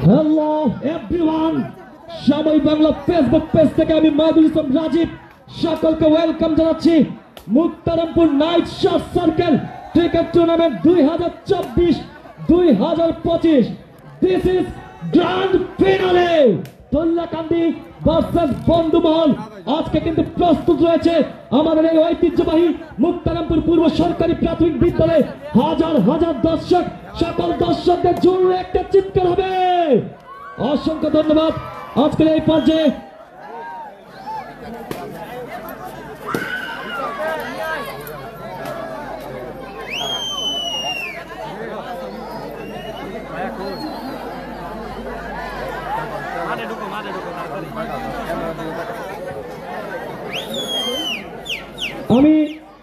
Hello everyone, সবাই Bangla Facebook page থেকে আমি মাহবুল ইসলাম রাজীব সকলকে ওয়েলকাম জানাচ্ছি Muktarampur night shot circle cricket tournament 2024-2025। This is grand finale Dollakandi versus Bandhumahal. আজকে কিন্তু প্রস্তুত রয়েছে আমাদের এই ঐতিহ্যবাহী মুক্তারামপুর পূর্ব সরকারি প্রাথমিক বিদ্যালয়ে হাজার হাজার দর্শক, সকল দর্শকদের জোরে একটা চিৎকার হবে। অসংখ্য ধন্যবাদ। আজকের এই পর্যায়ে আমি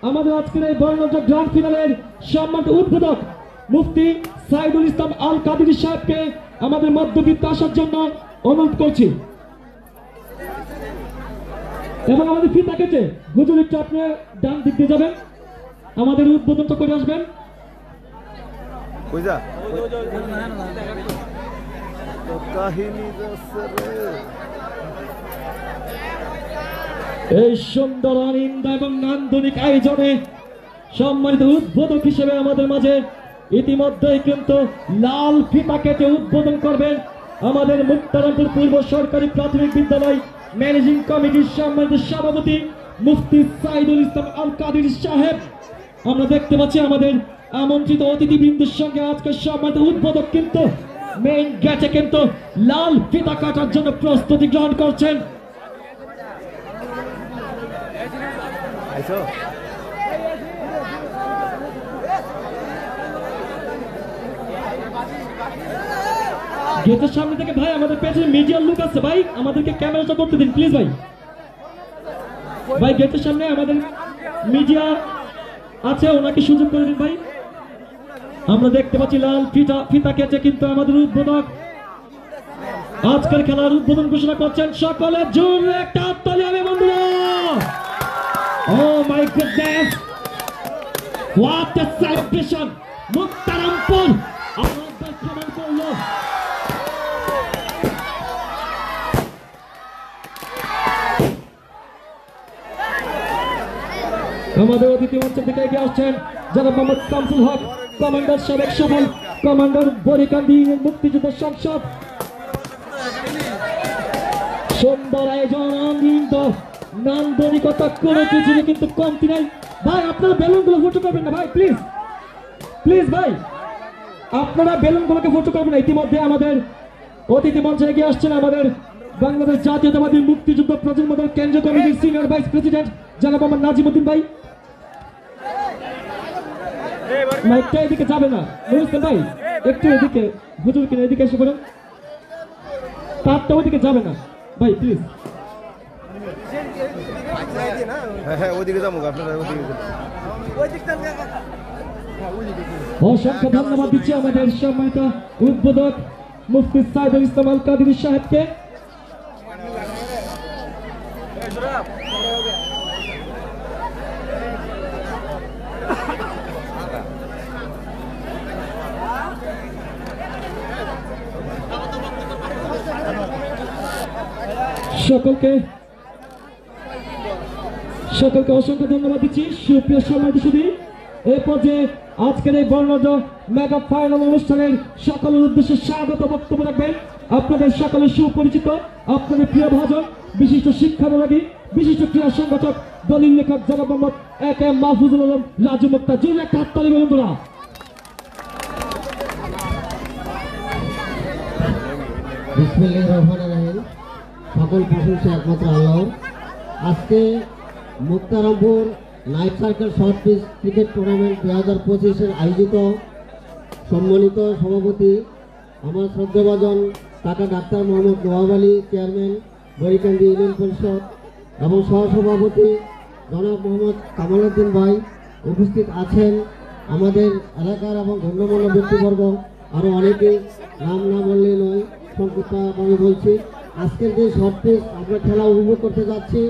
আমাদের আজকের এই বর্ণাঢ্য গ্র্যান্ড ফিনালের সম্মানিত উদ্বোধক মুফতি সাইদুল ইসলাম আল কাদির সাহেবকে আমাদের মধ্যবিত্ত আসার জন্য অনুরোধ করছি এবং আমাদের ফিতা কেটে হুজুর একটু আপনি ডান দিক দিয়ে যাবেন, আমাদের উদ্বোধনটা করে আসবেন। এই সুন্দর আনন্দ এবং নান্দনিক আয়োজনে সম্মানিত উদ্বোধক হিসেবে আমাদের মাঝে ইতিমধ্যেই কিন্তু লাল ফিতা কেটে উদ্বোধন করবেন আমাদের মুক্তারামপুর পূর্ব সরকারি প্রাথমিক বিদ্যালয় ম্যানেজিং কমিটির সম্মানিত সভাপতি মুফতি সাইদুল ইসলাম আল কাদির সাহেব। আমরা দেখতে পাচ্ছি আমাদের আমন্ত্রিত অতিথিবৃন্দের সঙ্গে আজকের সম্মানিত উদ্বোধক কিন্তু মেইন গেটে কিন্তু লাল ফিতা কাটার জন্য প্রস্তুতি গ্রহণ করছেন। গেটের সামনে থেকে ভাই আমাদের পেছনে মিডিয়ার লোক আছে, ভাই আমাদেরকে ক্যামেরাটা করতে দিন প্লিজ। ভাই ভাই গেটের সামনে আমাদের মিডিয়া আছে, ওনাকে সুযোগ করে দিন ভাই। আমরা দেখতে পাচ্ছি লাল ফিতা কেটে কিন্তু আমাদের উদ্বোধক আজকের খেলার উদ্বোধন ঘোষণা করছেন। সকলে জোরে একটা হাততালি হবে বন্ধুরা। Oh my goodness, what a celebration! Muktarampur আমাদের প্রমাণ করলো আমাদের অতিথি মঞ্চ থেকে এগিয়ে আসছেন জনাব মোহাম্মদ শামসুল হক, কমান্ডার সাবেক সফল কমান্ডার বরিকান্দি মুক্তিযুদ্ধ সংসদ। সুন্দর আয়োজন, আনন্দ নান্দনিকতা কোনো কিছু কিন্তু কমতি নাই। ভাই আপনারা বেলুন গুলো ফটো করবেন না ভাই, প্লিজ প্লিজ ভাই আপনারা বেলুন গুলোকে ফটো করবেন না। ইতিমধ্যে আমাদের অতিথি মঞ্চে এগিয়ে আসছেন আমাদের বাংলাদেশ জাতীয়তাবাদী মুক্তিযুদ্ধ প্রজন্ম দল কেন্দ্রীয় কমিটির সিনিয়র ভাইস প্রেসিডেন্ট জনাব মোহাম্মদ নাজিমউদ্দিন ভাই। মাইকটা এদিকে যাবে না বুঝছেন ভাই, একটু এদিকে হুজুর কিনে এদিকে এসে পড়েন, তারটা ওইদিকে যাবে না ভাই প্লিজ। অসংখ্য ধন্যবাদ দিচ্ছি আমাদের সম্মানিত উদ্বোধক মুফতি সাইদুল ইসলাম আল কাদির সাহেবকে। সকলকে অসংখ্য ধন্যবাদ দিচ্ছি। সুপ্রিয় সম্মানিত সুধী, এই পর্যায়ে আজকের এই বর্ণাঢ্য মেগা ফাইনাল অনুষ্ঠানের সকলের উদ্দেশ্যে স্বাগত বক্তব্য রাখবেন আপনাদের সকলের সুপরিচিত আপনাদের প্রিয় ভাজন বিশিষ্ট শিক্ষানুরাগী বিশিষ্ট ক্রীড়া সংগঠক দলিল লেখক জনাব মোহাম্মদ এ.কে.এম. মাহফুজুল আলম রাজু মুক্তা। জোরে একটা হাততালি বন্ধুরা। বিসমিল্লাহির রহমানির রহিম। সকল প্রশংসা একমাত্র আল্লাহর। আজকে Muktarampur night circle short pitch cricket tournament 2025-এর আয়োজিত সম্মানিত সভাপতি আমার শ্রদ্ধাভাজন কাকা doctor Mohammad Nawab Ali, chairman Barikandi union পরিষদ এবং সহসভাপতি জনাব মোহাম্মদ কামাল উদ্দিন ভাই উপস্থিত আছেন। আমাদের এলাকার এবং গণ্যমান্য ব্যক্তিবর্গ আরও অনেকে, নাম না বললে নয়, সংক্ষিপ্তভাবে বলছি। আজকের যে শর্ট পিচ আমরা খেলা উপভোগ করতে যাচ্ছি,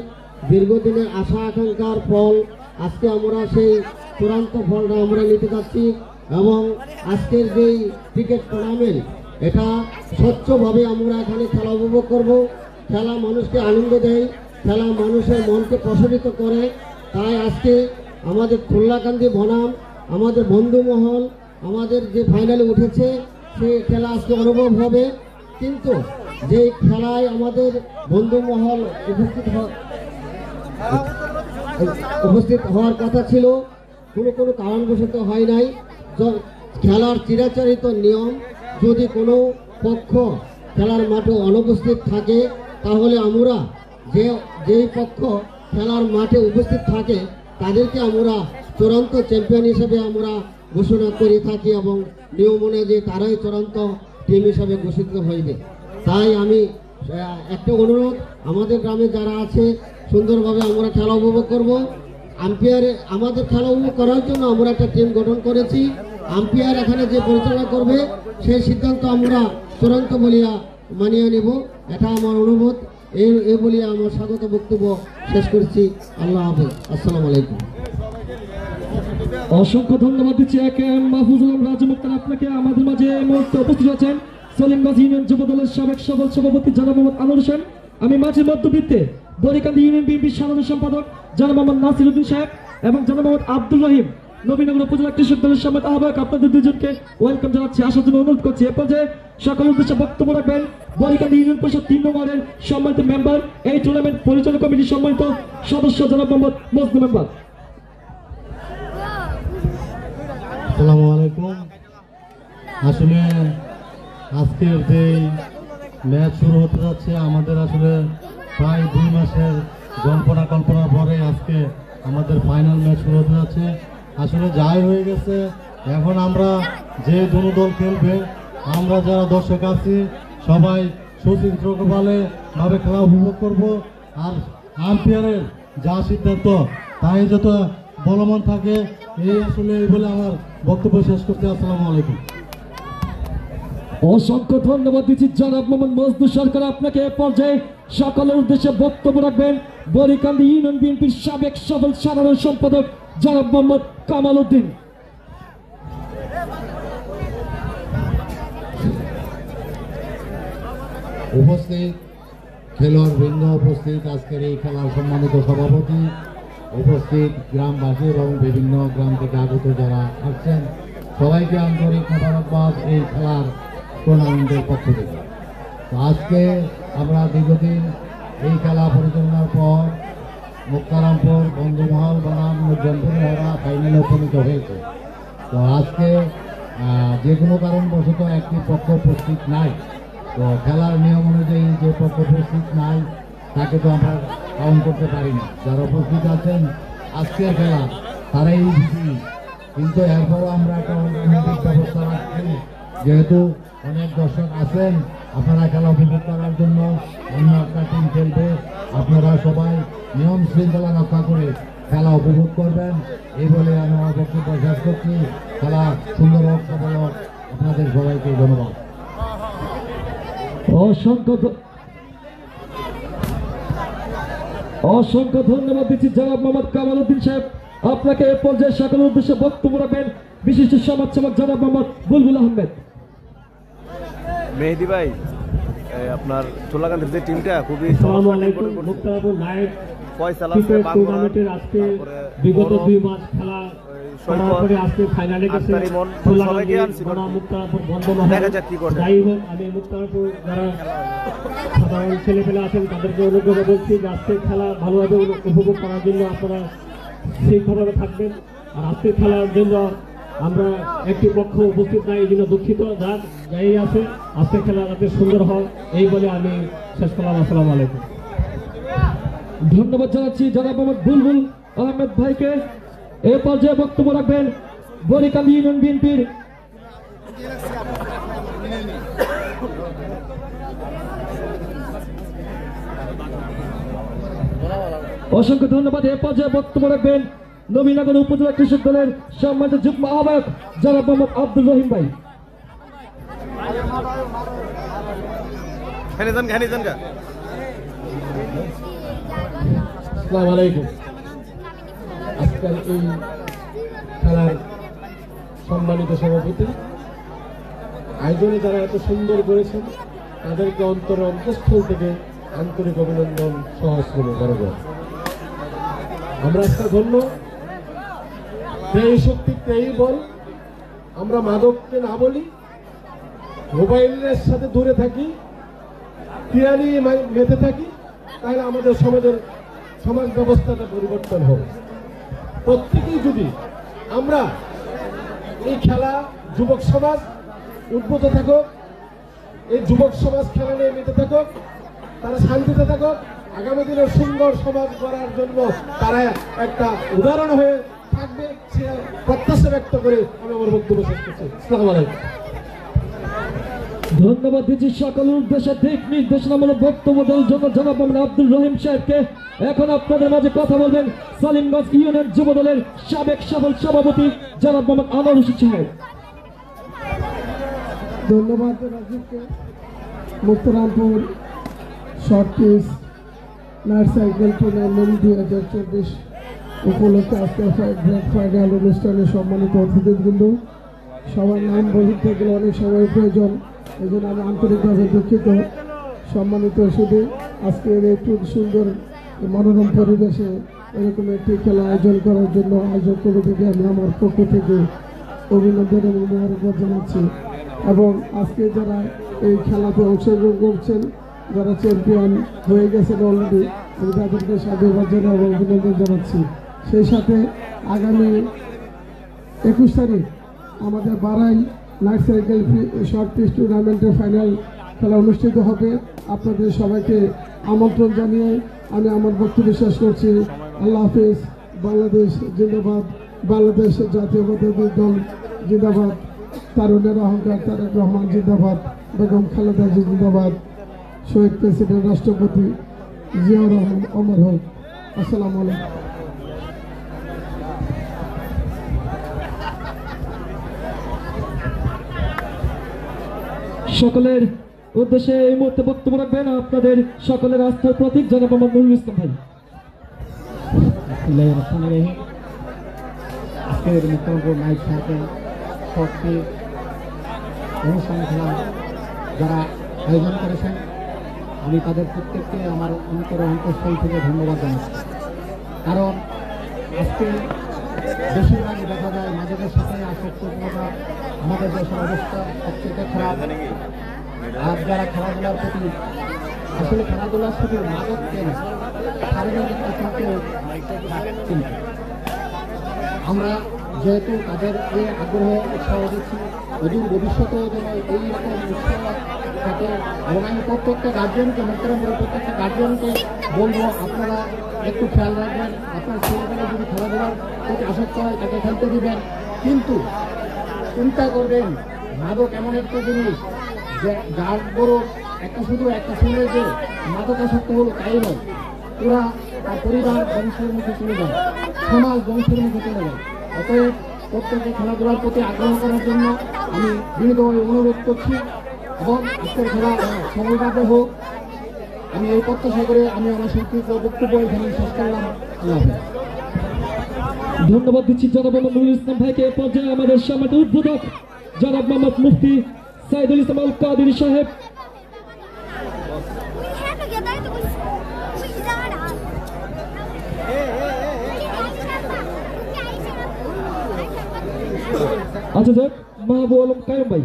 দীর্ঘদিনের আশা আকাঙ্ক্ষার ফল আজকে আমরা সেই চূড়ান্ত ফলটা আমরা নিতে যাচ্ছি এবং আজকের যেই ক্রিকেট টুর্নামেন্ট এটা স্বচ্ছভাবে আমরা এখানে খেলা উপভোগ করব। খেলা মানুষকে আনন্দ দেয়, খেলা মানুষের মনকে প্রসারিত করে। তাই আজকে আমাদের খুলনাকান্দি বনাম আমাদের বন্ধুমহল আমাদের যে ফাইনালে উঠেছে সেই খেলা আজকে অনুভব হবে। কিন্তু যে খেলায় আমাদের বন্ধুমহল উপস্থিত হওয়ার কথা ছিল, কোনো কারণবশত হয় নাই। খেলার চিরাচরিত নিয়ম, যদি কোনো পক্ষ খেলার মাঠে অনুপস্থিত থাকে তাহলে আমরা যেই পক্ষ খেলার মাঠে উপস্থিত থাকে তাদেরকে আমরা চূড়ান্ত চ্যাম্পিয়ন হিসেবে আমরা ঘোষণা করে থাকি এবং নিয়ম অনুযায়ী তারাই চূড়ান্ত টিম হিসাবে ঘোষিত হইবে। তাই আমি একটা অনুরোধ, আমাদের গ্রামে যারা আছে সুন্দরভাবে আমরা খেলা উপভোগ করব। আম্পায়ারে আমাদের খেলা উপভোগ করার জন্য আমরা একটা টিম গঠন করেছি। আম্পায়ার এখানে যে পরিচালনা করবে সেই সিদ্ধান্ত আমরা চূড়ান্ত বলিয়া মানিয়ে নেব, এটা আমার অনুরোধ। এই বলিয়া আমার স্বাগত বক্তব্য শেষ করছি। আল্লাহ হাফেজ, আসসালামু আলাইকুম। অসংখ্য ধন্যবাদ দিচ্ছি মাহফুজুল আলম রাজু মুক্তার আপনাকে। আমাদের মাঝে এই মুহূর্তে উপস্থিত আছেন সলিমগঞ্জ ইউনিয়ন যুব দলের সাবেক সফল সভাপতি জনাব মোহাম্মদ আনোয়ার হোসেন। আমি মাঝে মধ্যবৃত্তে বরিকান্দি ইউনিয়ন বিএনপির সাধারণ সম্পাদক জনাব মোহাম্মদ নাসির উদ্দিন সাহেব এবং জনাব মোহাম্মদ আব্দুল রহিম নবীনগর উপজেলা কৃষক দলের সামনে আহ্বায়ক, আপনাদের দুজনকে ওয়েলকাম জানাচ্ছি, আসার জন্য অনুরোধ করছি। এ পর্যায়ে সকল উদ্দেশ্যে বক্তব্য রাখবেন বরিকান্দি ইউনিয়ন পরিষদ 3 নং ওয়ার্ডের সম্মানিত মেম্বার, এই টুর্নামেন্ট পরিচালনা কমিটির সম্মানিত সদস্য জনাব মোহাম্মদ মজনু মেম্বার। আসসালামু আলাইকুম। আসলে আজকের যে ম্যাচ শুরু হতে যাচ্ছে, আমাদের আসলে প্রায় 2 মাসের কল্পনার পরে আজকে আমাদের ফাইনাল ম্যাচ শুরু হতে যাচ্ছে। আসলে যাই হয়ে গেছে, এখন আমরা যে দুটো দল খেলবে, আমরা যারা দর্শক আছি সবাই সুশৃঙ্খলভাবে খেলা উপভোগ করব। আর আম্পায়ারের যা সিদ্ধান্ত তাই যত বলমান থাকে, এই বলে আমার বক্তব্য শেষ করতে। আসসালামু আলাইকুম। অসংখ্য ধন্যবাদ দিচ্ছি জনাব মোহাম্মদ মজনু সরকার আপনাকে। এ পর্যায়ে সকলের উদ্দেশ্যে বক্তব্য রাখবেন বরিকান্দি ইউনিয়ন বিএনপির সাবেক সফল সাধারণ সম্পাদক জনাব মোহাম্মদ কামাল উদ্দিন। উপস্থিত খেলোয়াড় বৃন্দ, উপস্থিত আজকের এই খেলার সম্মানিত সভাপতি, উপস্থিত গ্রামবাসী এবং বিভিন্ন গ্রাম থেকে আগত যারা আসছেন, সবাইকে আন্তরিক মোবারকবাদ এই খেলার টুর্নামেন্টের পক্ষ থেকে। তো আজকে আমরা দীর্ঘদিন এই খেলা পরিচালনার পর মুক্তারামপুর বন্ধুমহল বনাম জনপুরা ফাইনালে উপনীত হয়েছে। তো আজকে যে কোনো কারণবশত একটি পক্ষ উপস্থিত নাই। তো খেলার নিয়ম অনুযায়ী যে পক্ষ উপস্থিত নাই তাকে তো আমরা কাউন্ট করতে পারি না। যারা উপস্থিত আছেন আজকের খেলা তারাই বিজয়ী, কিন্তু এরপরও আমরা একটা অল্টারনেটিভ ব্যবস্থা রাখছি। যেহেতু অনেক দর্শক আছেন, আপনারা খেলা উপভোগ করার জন্য অন্য একটা টিম খেলবে, আপনারা সবাই নিয়ম শৃঙ্খলা রক্ষা করে খেলা উপভোগ করবেন, এই বলে আমি আমার বক্তব্য শেষ করছি। খেলা সুন্দর হোক, সফল হোক, আপনাদের সবাইকে ধন্যবাদ। অসংখ্য ধন্যবাদ দিচ্ছি জনাব মোহাম্মদ কামাল উদ্দিন সাহেব আপনাকে। এ পর্যায়ে সকলের উদ্দেশ্যে বক্তব্য রাখবেন বিশিষ্ট সমাজসেবক জনাব মোহাম্মদ বুলবুল আহমেদ। মেহেদি ভাই, আপনার চোলাকান্দির যে টিমটা খুবই টুর্নামেন্টের আজকে বিগত 2 মাস খেলা করার পরে আজকে ফাইনালে গেছে যাই হোক, আমি মুক্তারপুর যারা সাধারণ ছেলেপেলে আছেন তাদেরকে অনুগ্রহ বলছি যে আজকে খেলা ভালোভাবে উপভোগ করার জন্য আপনারা শৃঙ্খলাভাবে থাকবেন। আর আজকে খেলার জন্য আমরা একটি পক্ষ উপস্থিত নাই, এই জন্য দুঃখিত। যাই আছে আজকে খেলা যাতে সুন্দর হয় এই বলে আমি শেষ করলাম। আসসালামু আলাইকুম। ধন্যবাদ জানাচ্ছি জনাব মোহাম্মদ বুলবুল আহমেদ ভাইকে। এ পর্যায়ে বক্তব্য রাখবেন বরিকান্দি ইউনিয়ন বিএনপির অসংখ্য ধন্যবাদ। এ পর্যায়ে বক্তব্য রাখবেন নবীনগর উপজেলা কৃষক দলের সম্মানিত যুগ্ম আহ্বায়ক জনাব মোহাম্মদ আব্দুল রহিম ভাই। আসসালামু আলাইকুম। আজকাল এই খেলার সম্মানিত সভাপতি আয়োজনে যারা এত সুন্দর করেছেন তাদেরকে অন্তঃস্থল থেকে আন্তরিক অভিনন্দন সহস্র বরাবর। আমরা আজকে ধন্য, এই শক্তি এই বল। আমরা মাদককে না বলি, মোবাইলের সাথে দূরে থাকি, টিয়ারি মেতে থাকি, তাহলে আমাদের সমাজ ব্যবস্থাটা পরিবর্তন হবে। প্রত্যেকেই যদি আমরা এই খেলা, যুবক সমাজ উদ্বুদ্ধ থাকুক, এই যুবক সমাজ খেলা নিয়ে মেতে থাকুক, তারা শান্তিতে থাকুক, আগামী দিনের সুন্দর সমাজ গড়ার জন্য তারা একটা উদাহরণ হয়ে থাকবে, সে প্রত্যাশা ব্যক্ত করে আমি আমার বক্তব্য শেষ করছি। আসসালামু আলাইকুম। ধন্যবাদ দিচ্ছি সকলের উদ্দেশ্যে দিক নির্দেশনামূলক বক্তব্য দেওয়ার জন্য জনাব মোহাম্মদ আব্দুল রহিম সাহেবকে। এখন আপনাদের মাঝে কথা বলবেন সালিমগঞ্জ ইউনিয়ন যুব দলের সাবেক সফল সভাপতি জনাব মোহাম্মদ আনোয়ার হোসেন সাহেব। ধন্যবাদ রাজীবকে। Muktarampur short pitch night cycle tournament 2024 উপলক্ষে আজকে গ্র্যান্ড ফাইনাল অনুষ্ঠানে সম্মানিত অতিথিবৃন্দ, সবার নাম বলতে গেলে অনেক সময় প্রয়োজন, এই জন্য আমি আন্তরিকভাবে দুঃখিত। সম্মানিত শুধু আজকের একটু সুন্দর মনোরম পরিবেশে এরকম একটি খেলা আয়োজন করার জন্য আয়োজক কমিটিকে আমি আমার পক্ষ থেকে অভিনন্দন এবং মোবারকবাদ জানাচ্ছি। এবং আজকে যারা এই খেলাতে অংশগ্রহণ করছেন, যারা চ্যাম্পিয়ন হয়ে গেছেন অলরেডি, আমি তাদেরকে সাধুবাদ জানাই এবং অভিনন্দন জানাচ্ছি। সেই সাথে আগামী 21 তারিখ আমাদের বারাই নাইট সাইকেল শর্ট পিচ টুর্নামেন্টের ফাইনাল খেলা অনুষ্ঠিত হবে। আপনাদের সবাইকে আমন্ত্রণ জানিয়ে আমি আমার বক্তব্য শেষ করছি। আল্লাহ হাফিজ। বাংলাদেশ জিন্দাবাদ, বাংলাদেশ জাতীয়তাবাদী দল জিন্দাবাদ, তারুণের অহংকার তারেক রহমান জিন্দাবাদ, বেগম খালেদা জিন্দাবাদ, শহীদ প্রেসিডেন্ট রাষ্ট্রপতি জিয়াউর রহমান অমর হোক। আসসালামু আলাইকুম। সকলের উদ্দেশ্যে এই মুহূর্তে বক্তব্য রাখবেন আপনাদের সকলের আস্থার প্রতীক জনাব মোহাম্মদ নুরুল ইসলাম ভাই। আজকের মুক্তরামপুর নাইট সাইকেল শর্ট পিচ অনুষ্ঠান খেলা যারা আয়োজন করেছেন, আমি তাদের প্রত্যেককে আমার অন্তঃস্থল থেকে ধন্যবাদ জানাচ্ছি। কারণ আজকে বেশিরভাগই দেখা যায় মাদকের সাথে আসক্ততা, আমাদের দেশের অবস্থা সবচেয়ে খারাপ। আর যারা খেলাধুলার প্রতি, আসলে খেলাধুলার শুধু মাদক কেন, শারীরিক চিন্তা, আমরা যেহেতু তাদেরকে আগ্রহ উৎসাহ দিচ্ছি, অদূর ভবিষ্যতেও যেন এইরকম উৎসাহ থাকে। এবং আমি প্রত্যেকটা গার্জিয়ানকে, মুক্তরামপুরের প্রত্যেকটা গার্জিয়ানকে বলবো, আপনারা একটু খেয়াল রাখবেন, আপনার ছেলেমেয়ে যদি খেলাধুলার প্রতি আসক্ত হয় তাকে খেলতে দিবেন, কিন্তু চিন্তা করবেন মাদক এমন একটা জিনিস যে যার বড় একটা শুধু একটা ছেলে যে মাদকাসক্ত হলো তাই নয়, পুরা তার পরিবার বংশের মুখে চলে যায়, সমাজ বংশের মুখে চলে যায়। অতএব প্রত্যেকে খেলাধুলার প্রতি আগ্রহ করার জন্য আমি বিনীতভাবে অনুরোধ করছি এবং আজকের খেলা সফলভাবে হোক, আমি এই প্রত্যাশা করে আমি আমার সংক্ষিপ্ত বক্তব্য এখানে শেষ করলাম। আল্লাহ হাফেজ। ধন্যবাদ দিচ্ছি জনাব মোহাম্মদ নুরুল ইসলাম ভাইকে। এ পর্যায়ে আমাদের সম্মানিত উদ্বোধক জনাব মোহাম্মদ মুফতি সাইদুল ইসলাম আল কাদেরী সাহেব। আচ্ছা স্যার, মাহবুব আলম কায়ুম ভাই।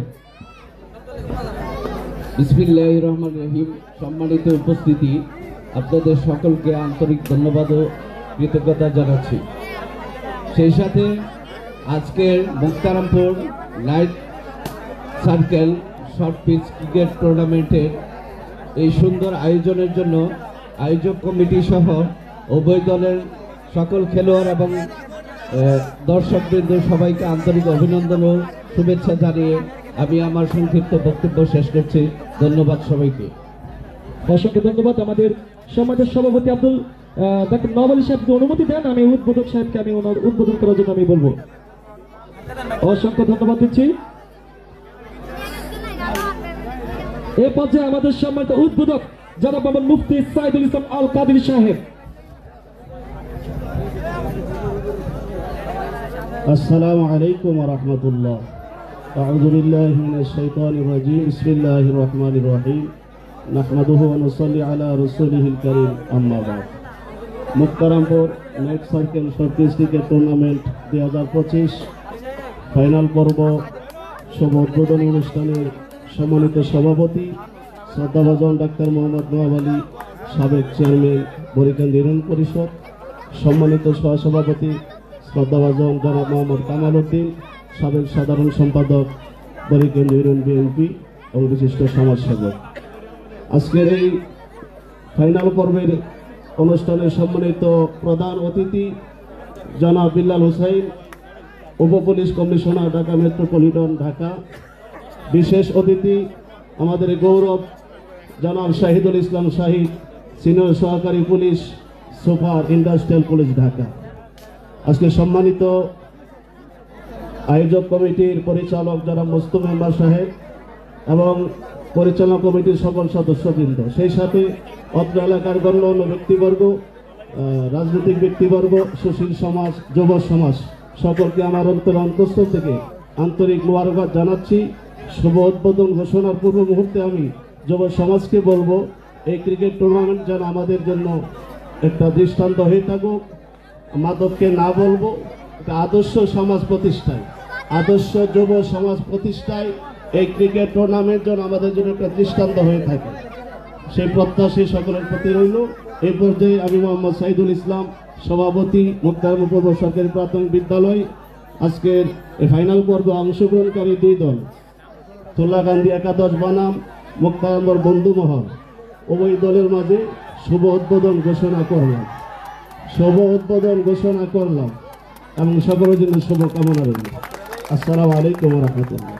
বিসমিল্লাহির রহমানির রহিম। সম্মানিত উপস্থিতি, আপনাদের সকলকে আন্তরিক ধন্যবাদ ও কৃতজ্ঞতা জানাচ্ছি। সেই সাথে আজকের Muktarampur night circle short pitch cricket টুর্নামেন্টের এই সুন্দর আয়োজনের জন্য আয়োজক কমিটি সহ উভয় দলের সকল খেলোয়াড় এবং দর্শকবৃন্দ সবাইকে আন্তরিক অভিনন্দন ও শুভেচ্ছা জানিয়ে আমি আমার সংক্ষিপ্ত বক্তব্য শেষ করছি। ধন্যবাদ সবাইকে। অসংখ্য ধন্যবাদ। আমাদের সমাজের সভাপতি আব্দুল ডক্টর নওয়াব আলী সাহেব অনুমতি দেন, আমি উদ্বোধক সাহেবকে আমি ওনার উদ্বোধন করার জন্য আমি বলবো। অসংখ্য ধন্যবাদ দিচ্ছি। এ পর্যায়ে আমাদের সম্মানিত উদ্বোধক জনাব মোহাম্মদ মুফতি সাইদুল ইসলাম আল কাদেরী সাহেব। আসসালামু আলাইকুম ওয়া রাহমাতুল্লাহ। أعوذ بالله من الشيطان الرجيم بسم الله الرحمن الرحيم نحمده ونصلي على رسوله الكريم أما بعد Muktarampur night circle short cricket tournament 2025 final পর্ব শুভ উদ্বোধনী অনুষ্ঠানের সম্মানিত সভাপতি শ্রদ্ধাভাজন ডাক্তার মোহাম্মদ নওয়াব আলী, সাবেক চেয়ারম্যান বরিকান্দি ইউনিয়ন পরিষদ, সম্মানিত সহসভাপতি শ্রদ্ধাভাজন জনাব মোহাম্মদ কামাল উদ্দিন, সাবেক সাধারণ সম্পাদক বরিকান্দি ইউনিয়ন বিএনপি এবং বিশিষ্ট সমাজসেবক। আজকের এই ফাইনাল পর্বের অনুষ্ঠানে সম্মানিত প্রধান অতিথি জনাব বিল্লাল হুসাইন, উপপুলিশ কমিশনার ঢাকা মেট্রোপলিটন ঢাকা। বিশেষ অতিথি আমাদের গৌরব জনাব শাহিদুল ইসলাম শাহিদ, সিনিয়র সহকারী police super industrial police Dhaka. আজকে সম্মানিত আয়োজক কমিটির পরিচালক জনাব মুস্তফা মেম্বার সাহেব এবং পরিচালনা কমিটির সকল সদস্যবৃন্দ, সেই সাথে অত্র এলাকার গণ্যমান্য ব্যক্তিবর্গ, রাজনৈতিক ব্যক্তিবর্গ, সুশীল সমাজ, যুব সমাজ, সকলকে আমার অন্তঃস্থল থেকে আন্তরিক মোবারকবাদ জানাচ্ছি। শুভ উদ্বোধন ঘোষণার পূর্ব মুহূর্তে আমি যুব সমাজকে বলবো, এই ক্রিকেট টুর্নামেন্ট যেন আমাদের জন্য একটা দৃষ্টান্ত হয়ে থাকুক। মাদককে না বলবো, একটা আদর্শ সমাজ প্রতিষ্ঠায়, আদর্শ যুব সমাজ প্রতিষ্ঠায় এই ক্রিকেট টুর্নামেন্ট যেন আমাদের জন্য একটা দৃষ্টান্ত হয়ে থাকে, সেই প্রত্যাশী সকলের প্রতি রইল। এই পর্যায়ে আমি মোহাম্মদ সাইদুল ইসলাম, সভাপতি মুক্তারামপুর পূর্ব সরকারি প্রাথমিক বিদ্যালয়। আজকের এই ফাইনাল পর্বে অংশগ্রহণকারী দুই দল তুলাকান্দি একাদশ বনাম মুক্তারামপুর বন্ধুমহল, উভয় দলের মাঝে শুভ উদ্বোধন ঘোষণা করলাম, শুভ উদ্বোধন ঘোষণা করলাম এবং সকলের জন্য শুভকামনা রইল। আসসালামু আলাইকুম ওয়া রাহমাতুল্লাহ।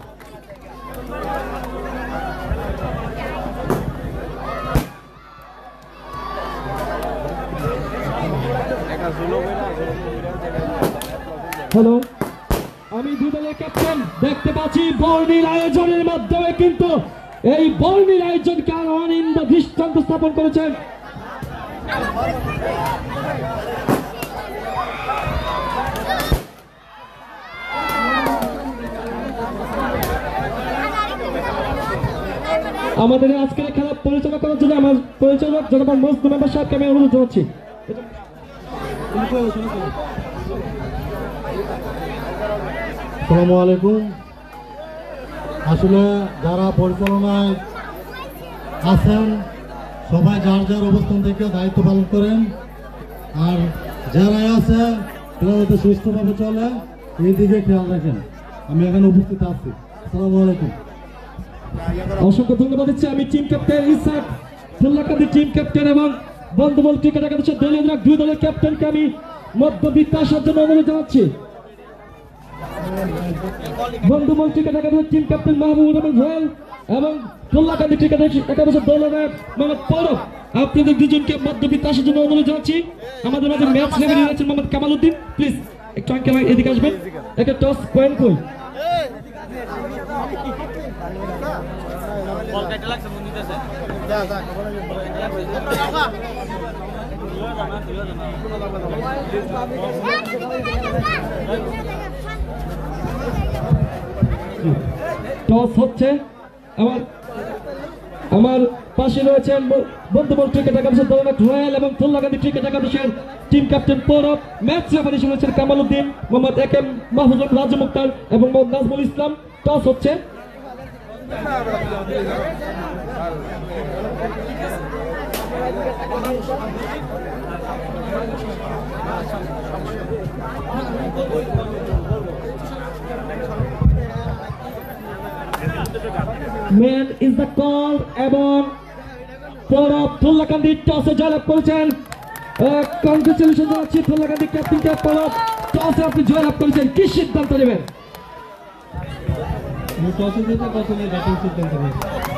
হ্যালো, আমি দুই দলের ক্যাপ্টেন দেখতে পাচ্ছি বর্ণিল আয়োজনের মাধ্যমে কিন্তু এই বর্ণিল আয়োজনকে আরো অনিন্দ দৃষ্টান্ত স্থাপন করেছেন। আমাদের আজকের খেলা পরিচালনা করার জন্য আমার পরিচালক জনাব মজনু মেম্বার সাহেবকে আমি অনুরোধ জানাচ্ছি। আসসালামু আলাইকুম। আসলে যারা পরিচালনায় আছেন সবাই যার যার অবস্থান থেকে দায়িত্ব পালন করেন, আর যারাই আছে তারা যাতে সুস্থভাবে চলে এই দিকে খেয়াল রাখেন। আমি এখানে উপস্থিত আছি। আসসালামু আলাইকুম। অসংখ্য ধন্যবাদ দিচ্ছি আমি team captain Isak Fullakandi team captain এবং বন্ধুবল ক্রিকেট একাদশের দলীয় দুই দলের ক্যাপ্টেনকে আমি মধ্যবিত্ত আসার জন্য অনুরোধ জানাচ্ছি। বন্ধুবল ক্রিকেট একাদশের team captain Mahbubur Rahman royal এবং ফুল্লাকান্দি ক্রিকেট একাদশের দলীয় নায়ক মোহাম্মদ পৌরব, আপনাদের দুজনকে মধ্যবিত্ত আসার জন্য অনুরোধ জানাচ্ছি। আমাদের মাঝে ম্যাচ রেফারি আছেন মোহাম্মদ কামাল উদ্দিন, প্লিজ একটু আঙ্কেল এদিকে আসবেন। একটা টস পয়েন্ট কই টস হচ্ছে। আমার পাশে রয়েছেন বন্ধুবল ক্রিকেট একাদশের দলনায়ক রয়্যাল এবং ফুল্লাকান্দি ক্রিকেট একাদশের টিম ক্যাপ্টেন পৌরব। ম্যাচ রেফারি রয়েছেন কামাল উদ্দিন, মোহাম্মদ একেম মাহফুজুল রাজু মুক্তার এবং মোহাম্মদ নাজমুল ইসলাম। টস হচ্ছে। ম্যান ইজ দ্য কল এবং পৌরব ফুল্লাকান্দি টসে জয়লাভ করেছেন। কংগ্রেচুলেশন জানাচ্ছি ফুল্লাকান্দি ক্যাপ্টেনকে। পৌরব টসে আপনি জয়লাভ করেছেন, কি সিদ্ধান্ত নেবেন?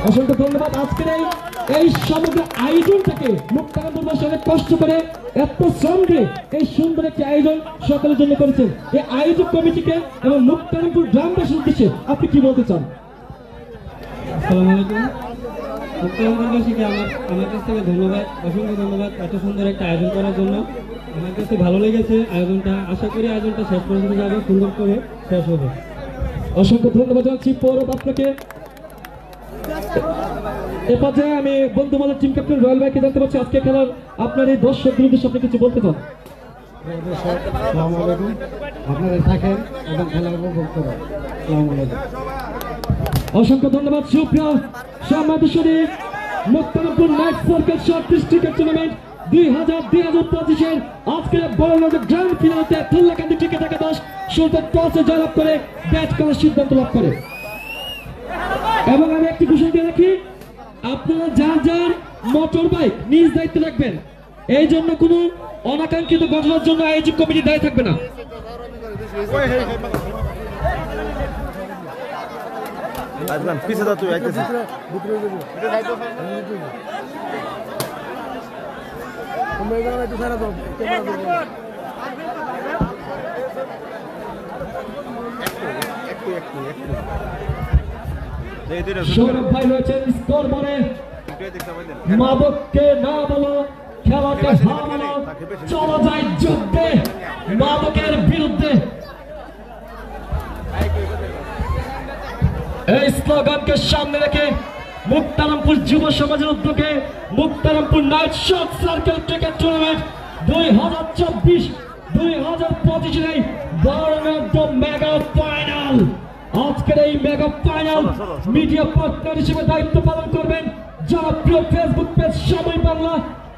অসংখ্য ধন্যবাদ। আজকের এই সমগ্র আয়োজনটাকে মুক্তারামপুর অনেক কষ্ট করে এত শ্রম দিয়ে এই সুন্দর একটি আয়োজন সকলের জন্য করেছেন। এই আয়োজক কমিটিকে এবং মুক্তারামপুর গ্রামবাসীর উদ্দেশ্যে আপনি কি বলতে চান? আসসালামু আলাইকুম। মুক্তারামপুরবাসীকে আমার কাছ থেকে ধন্যবাদ, অসংখ্য ধন্যবাদ এত সুন্দর একটা আয়োজন করার জন্য। আমার কাছে ভালো লেগেছে আয়োজনটা। আশা করি আয়োজনটা শেষ পর্যন্ত যাবে, সুন্দর করে শেষ হবে। অসংখ্য ধন্যবাদ জানাচ্ছি পৌরব আপনাকে। এ পর্যায়ে আমি বন্ধুমানের টিম ক্যাপ্টেন রয়্যাল ভাইকে জানতে পারছি আজকে খেলার আপনার এই দর্শকদের উদ্দেশ্যে আপনি কিছু বলতে চান। আসসালামু আলাইকুম, আপনারা থাকেন এবং খেলা উপভোগ করেন। আসসালামু আলাইকুম। অসংখ্য ধন্যবাদ। সুপ্রিয় সম্মানিত Muktarampur night circle short pitch cricket tournament 2025-এর আজকের বড় গ্র্যান্ড ফিনালে তুল্লাকান্দি ক্রিকেট একাদশ শুরুতে টসে জয়লাভ করে ব্যাট করার সিদ্ধান্ত লাভ করে। এবং আমি একটি ঘোষণা দিয়ে রাখি, আপনারা যার যার মোটর বাইক নিজ দায়িত্বে রাখবেন। এই জন্য কোনো অনাকাঙ্ক্ষিত ঘটনার জন্য আয়োজক কমিটি দায়ী থাকবে না। পিছে যা তুই আইতেছিস সৌরভ ভাই রয়েছেন স্কোর বোর্ডে। মাদককে না বলো, খেলাকে হা বলো, চলো যাই যুদ্ধে মাদকের বিরুদ্ধে। এই স্লোগানকে সামনে রেখে মুক্তারামপুর যুব সমাজের উদ্যোগে Muktarampur night short circle cricket tournament 2024-2025 বড় মেগা ফাইনাল। আজকের এই মেগা ফাইনাল মিডিয়া পার্টনার হিসেবে দায়িত্ব পালন করবেন জনপ্রিয় ফেসবুক পেজ সময় বাংলা।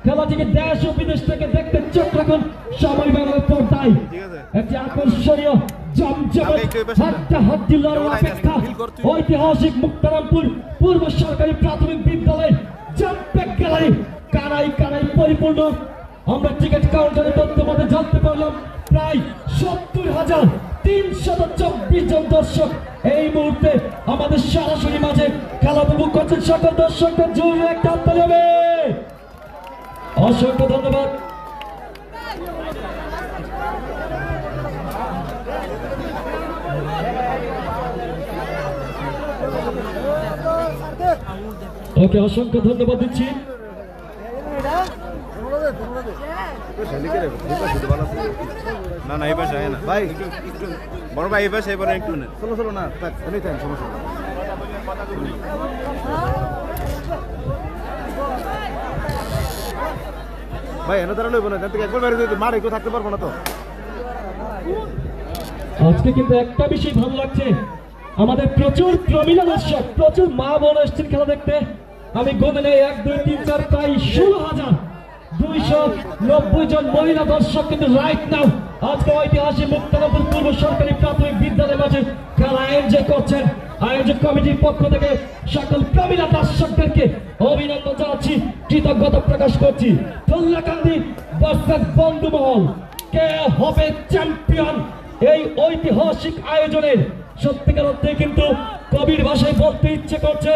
খেলাটিকে দেশ ও বিদেশ থেকে দেখতে চোখ রাখুন সময় বাংলার পর্দায়। একটি আকর্ষণীয় জমজমাট হাড্ডাহাড্ডি লড়াই অপেক্ষা ঐতিহাসিক মুক্তারামপুর পূর্ব সরকারি প্রাথমিক বিদ্যালয়ের জাম্পেক গ্যালারি কানাই কানাই পরিপূর্ণ। আমরা টিকিট কাউন্টারে তথ্য মধ্যে জানতে পারলাম প্রায় 70,324 জন দর্শক এই মুহূর্তে আমাদের সরাসরি মাঝে খেলা উপভোগ করছেন। সকল দর্শকদের জোরে একটা হাততালি হবে। অসংখ্য ধন্যবাদ। ওকে, অসংখ্য ধন্যবাদ দিচ্ছি। না না এই পাশে আয় না ভাই, বড় ভাই এই পাশে এবারে একটু নেন। চলো চলো না এমনি থাকেন, সমস্যা নেই। ভাই এনে তারা লইব না, এখান থেকে একবার বাইরে যেতে মার একটু থাকতে পারবো না তো। আজকে কিন্তু একটা বিষয় ভালো লাগছে, আমাদের প্রচুর প্রমিলা দর্শক, প্রচুর মা বোন এসছেন খেলা দেখতে। আমি গণে নেই 1, 2, 3, 4 প্রায় 16,290 জন মহিলা দর্শক কিন্তু রাইট নাও আজকে ঐতিহাসিক মুক্তারামপুর পূর্ব সরকারি প্রাথমিক বিদ্যালয়ের মাঝে খেলা এনজয় করছেন। আয়োজক কমিটির পক্ষ থেকে সকল প্রমিলা দর্শকদেরকে অভিনন্দন জানাচ্ছি, কৃতজ্ঞতা প্রকাশ করছি। তুল্লাকান্দি ভার্সেস বন্ধুমহল, কে হবে চ্যাম্পিয়ন এই ঐতিহাসিক আয়োজনের? সত্যিকার অর্থে কিন্তু কবির ভাষায় বলতে ইচ্ছে করছে,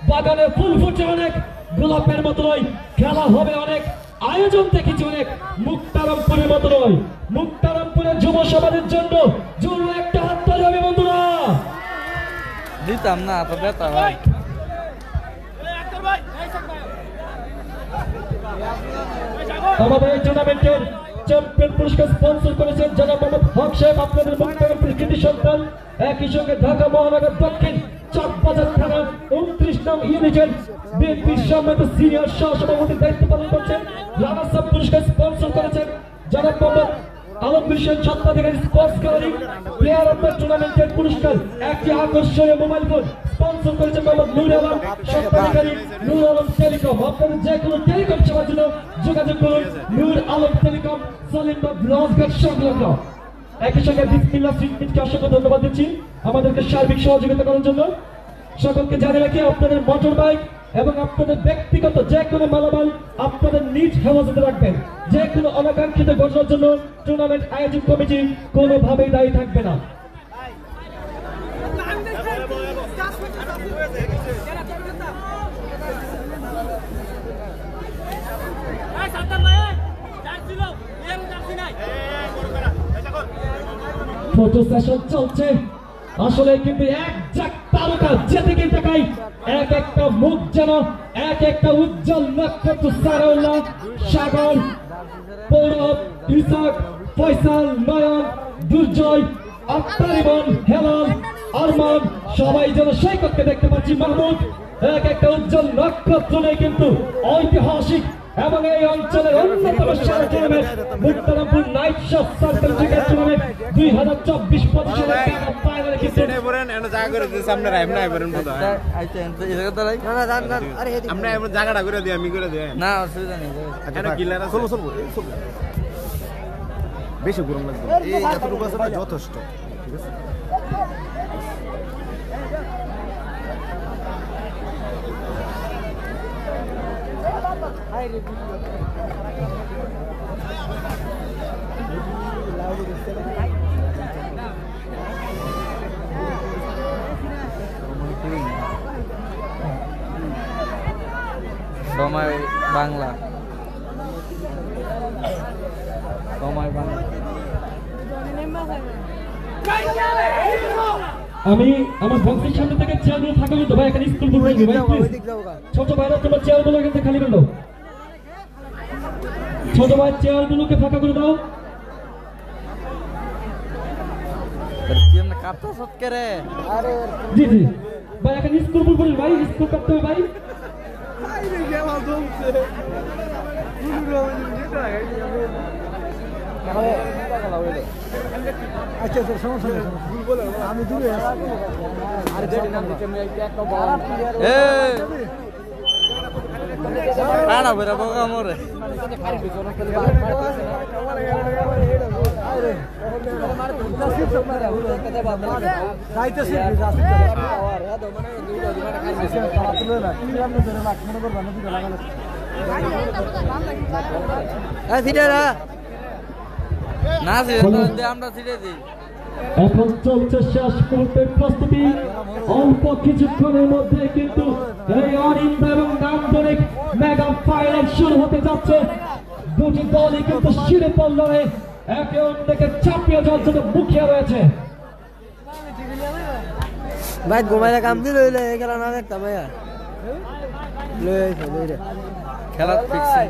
বাগানে ফুল ফুটে অনেক, গোলাপের মতো নয়, খেলা হবে অনেক, আয়োজন দেখেছি অনেক, মুক্তারামপুরের মতো নয়। মুক্তারামপুরের যুব সমাজের জন্য জোরে একটা হাত তালি হবে বন্ধুরা। দিতাম না তো বেতা ভাই। আমাদের এই টুর্নামেন্টের চ্যাম্পিয়ন পুরস্কার স্পন্সর করেছেন জনাব মোহাম্মদ হক সাহেব, আপনাদের মুক্তারামপুর কৃতি সন্তান। একই সঙ্গে ঢাকা মহানগর দক্ষিণ চাঁদবাজার থানা 29 নং ইউনিটের বিএনপির সম্মানিত সিনিয়র সহসভাপতির দায়িত্ব পালন করছেন। রানার্স আপ পুরস্কার স্পন্সর করেছেন জনাব মোহাম্মদ আলমগীর হোসেন, স্বত্বাধিকারী sports gallery. Player of the টুর্নামেন্টের পুরস্কার একটি আকর্ষণীয় মোবাইল ফোন স্পন্সর করেছেন মোহাম্মদ নূর আলম, স্বত্বাধিকারী নূর আলম টেলিকম। আপনাদের যে কোনো টেলিকম সেবার জন্য যোগাযোগ করুন নূর আলম টেলিকম, সলিমবাগ লঞ্চঘাট সংলগ্ন। একই সঙ্গে বিসমিল্লাহ সুইটমিটকে অসংখ্য ধন্যবাদ দিচ্ছি আমাদেরকে সার্বিক সহযোগিতা করার জন্য। সকলকে জানিয়ে রাখি, আপনাদের মোটর বাইক এবং আপনাদের ব্যক্তিগত যে কোনো মালামাল আপনাদের নিজ হেফাজতে রাখবেন। যে কোনো অনাকাঙ্ক্ষিত ঘটনার জন্য টুর্নামেন্ট আয়োজক কমিটি কোনোভাবেই দায়ী থাকবে না। ফটো সেশন চলছে, আসলে কিন্তু এক জাক তারকা যেদিকে তাকাই এক একটা মুখ যেন এক একটা উজ্জ্বল নক্ষত্র। সারাউল্লাহ, সাগর, পৌরব, ইসাক, ফয়সাল, নয়ন, দুর্জয়, আক্তার, হেলাল, আরমান, সবাই যেন সৈকতকে দেখতে পাচ্ছি। মাহমুদ এক একটা উজ্জ্বল নক্ষত্র নেই কিন্তু ঐতিহাসিক এবং এই অঞ্চলের অন্যতম সেরা tournament Muktarampur night shot circle cricket tournament 2024-25 ফাইনালে কিন্তু জায়গা করে দিয়েছে আমরা রাইম নাই বলেন বোধ হয় আমরা এমন জায়গাটা করে দিই আমি করে দিই না অসুবিধা নেই এটা কিলার আছে চলো চলো বেশি গরম লাগবে এই এতটুকু আছে না যথেষ্ট ঠিক আছে সময় বাংলা সময় বাংলা আমি আমার বক্সের সামনে থেকে চেয়ারগুলো ফাঁকা করতে ভাই, এখানে স্কুল বলবো ভাই প্লিজ। ছোট ভাইরা তোমার চেয়ারগুলো কিন্তু খালি করে দাও, ছোট ভাই চেয়ারগুলোকে ফাঁকা করে দাও। কাপটা সৎকে রে জি জি ভাই, এখানে স্কুল বলবো ভাই, স্কুল কাটতে হবে ভাই। আচ্ছা আচ্ছা সমস্যা নেই, আমি দূরে রানা বেরা বোকা মরে না আমরা ছিটে দিই। এখন চলছে শেষ মুহূর্তের প্রস্তুতি, অল্প কিছুক্ষণের মধ্যে কিন্তু এই অনিন্দ এবং নান্দনিক মেগা ফাইনাল শুরু হতে যাচ্ছে। দুটি দলই কিন্তু শিরোপা লড়ে একে অন্যকে চাপিয়ে যাওয়ার জন্য মুখিয়ে রয়েছে। ভাই ঘুমাইলে কাম দিল খেলা না দেখতাম ভাইয়া খেলা ফিক্সিং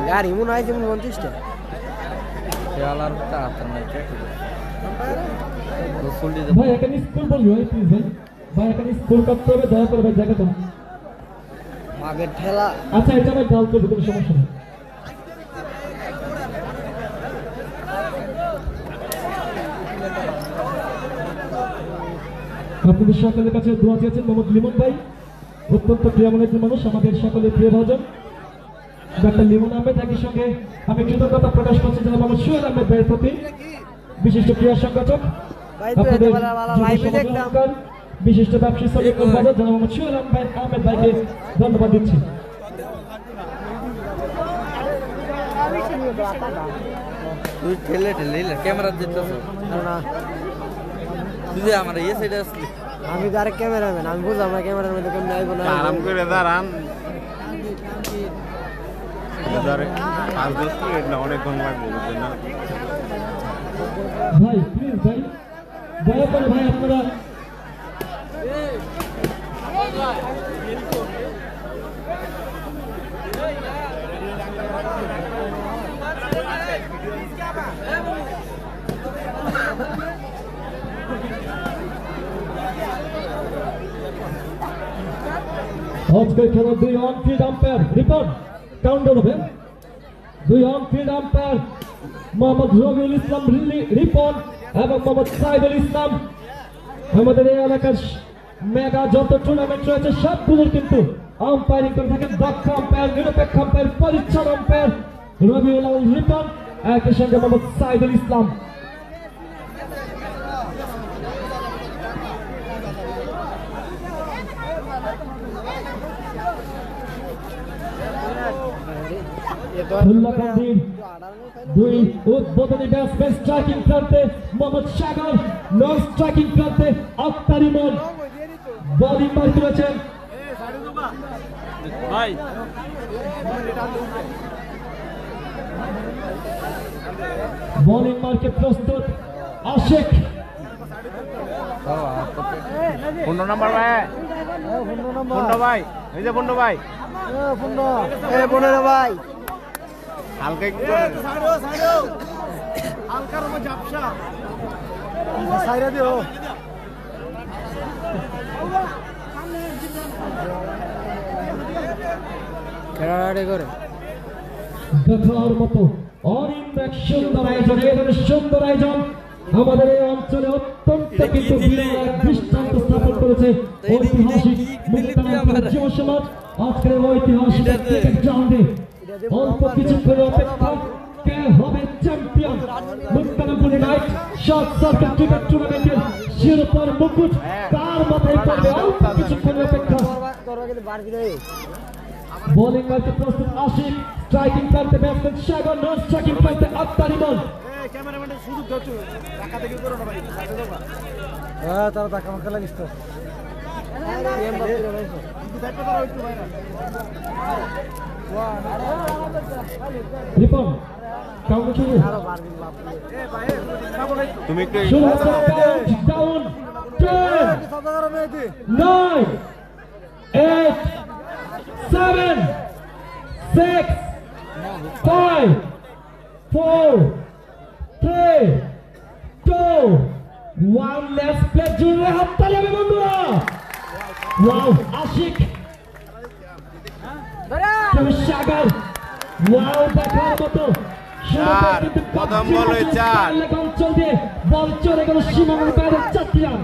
গাড়ি মনে হয় যেমন 29টা খেলার ভাই এখানে স্কুল বলবো ভাই প্লিজ ভাই, ভাই এখানে স্কুল কাটতে হবে, দয়া করে ভাই জায়গা দেন। আগের ঠেলা আচ্ছা এটা ভাই ডাল করবে, কোনো সমস্যা নেই। আপনাদের সকলের কাছে দোয়া চেয়েছেন মোহাম্মদ লিমন ভাই, অত্যন্ত প্রিয় মনের একজন মানুষ, আমাদের সকলের প্রিয় ভাজন ডাক্তার লিমন আহমেদ। একই সঙ্গে আমি কৃতজ্ঞতা প্রকাশ করছি জনাব মোহাম্মদ সোহেল আহমেদ ভাইয়ের প্রতি, বিশিষ্ট ক্রীড়া সংগঠক, আপনাদের বিশিষ্ট ব্যবসায়ী শ্রমিক জনাব মোহাম্মদ সোহেল আহমেদ ভাইকে ধন্যবাদ দিচ্ছি। তুই ঠেলে ঠেলে ক্যামেরা দিতেছ না তুই আমার এই সাইডে আসলি, আমি তো আরেক ক্যামেরাম্যান, আমি বুঝলাম না ক্যামেরার মধ্যে কেমন আইব না। আরাম করে দাঁড়ান অনেকক্ষণ লাগবে বুঝছেন না ভাই প্লিজ ভাই, দয়া করে ভাই আপনারা আজকের খেলা দুই on field umpire report counter হবে। দুই on field umpire Mohammad Robiul Islam Ripon এবং মোহাম্মদ সাইদুল ইসলাম। আমাদের এই এলাকার মেগা যত টুর্নামেন্ট রয়েছে সবগুলোর কিন্তু আম্পায়ারিং করে থাকেন দক্ষ আম্পায়ার, নিরপেক্ষ আম্পায়ার, পরিচ্ছন্ন আম্পায়ার রবিউল রিপন, একই সঙ্গে মোহাম্মদ সাইদুল ইসলাম। দুই উদ্বোধনী ব্যাটসম্যান স্ট্রাইকিং প্রান্তে মোহাম্মদ সাগর, নন স্ট্রাইকিং প্রান্তে আক্তার ইমন, বোলিং মার করেছেন ভাই বোলিং মার্কে প্রস্তুত আশিক। 15 নম্বর ভাই, 15 ভাই, এই যে 15 ভাই, 15 ভাই হালকা একটু দেখার মতো অনেক এক সুন্দর আয়োজন, এখানে সুন্দর আয়োজন আমাদের এই অঞ্চলে অত্যন্ত কিন্তু বিরল এক দৃষ্টান্ত স্থাপন করেছে ঐতিহাসিক মুক্তারামপুর যুব সমাজ। আজকের ঐতিহাসিক ক্রিকেট গ্রাউন্ডে অল্প কিছুক্ষণ অপেক্ষা কে হবে champion. Muktarampur night short circuit cricket টুর্নামেন্টের শিরোপার মুকুট তার মাথায় পড়বে অল্প কিছুক্ষণ অপেক্ষা। বোলিং করতে প্রস্তুত আশিক, স্ট্রাইকিং করতে ব্যাটসম্যান সাগর, নন স্ট্রাইকিং করতে আক্তার ইমন। রিপন কাউন্ট শুরু, তুমি একটু শুরু হচ্ছে ডাউন 10 9 8 7 6 5 4 3 2 1 লেটস প্লে। জোরে হাততালি হবে বন্ধুরা। ওয়াও আশিক সাগর, ওয়াও দেখার মতো। চার, প্রথম বলে 4 অঞ্চল দিয়ে বল চলে গেল সীমানার বাইরে, 4 রান।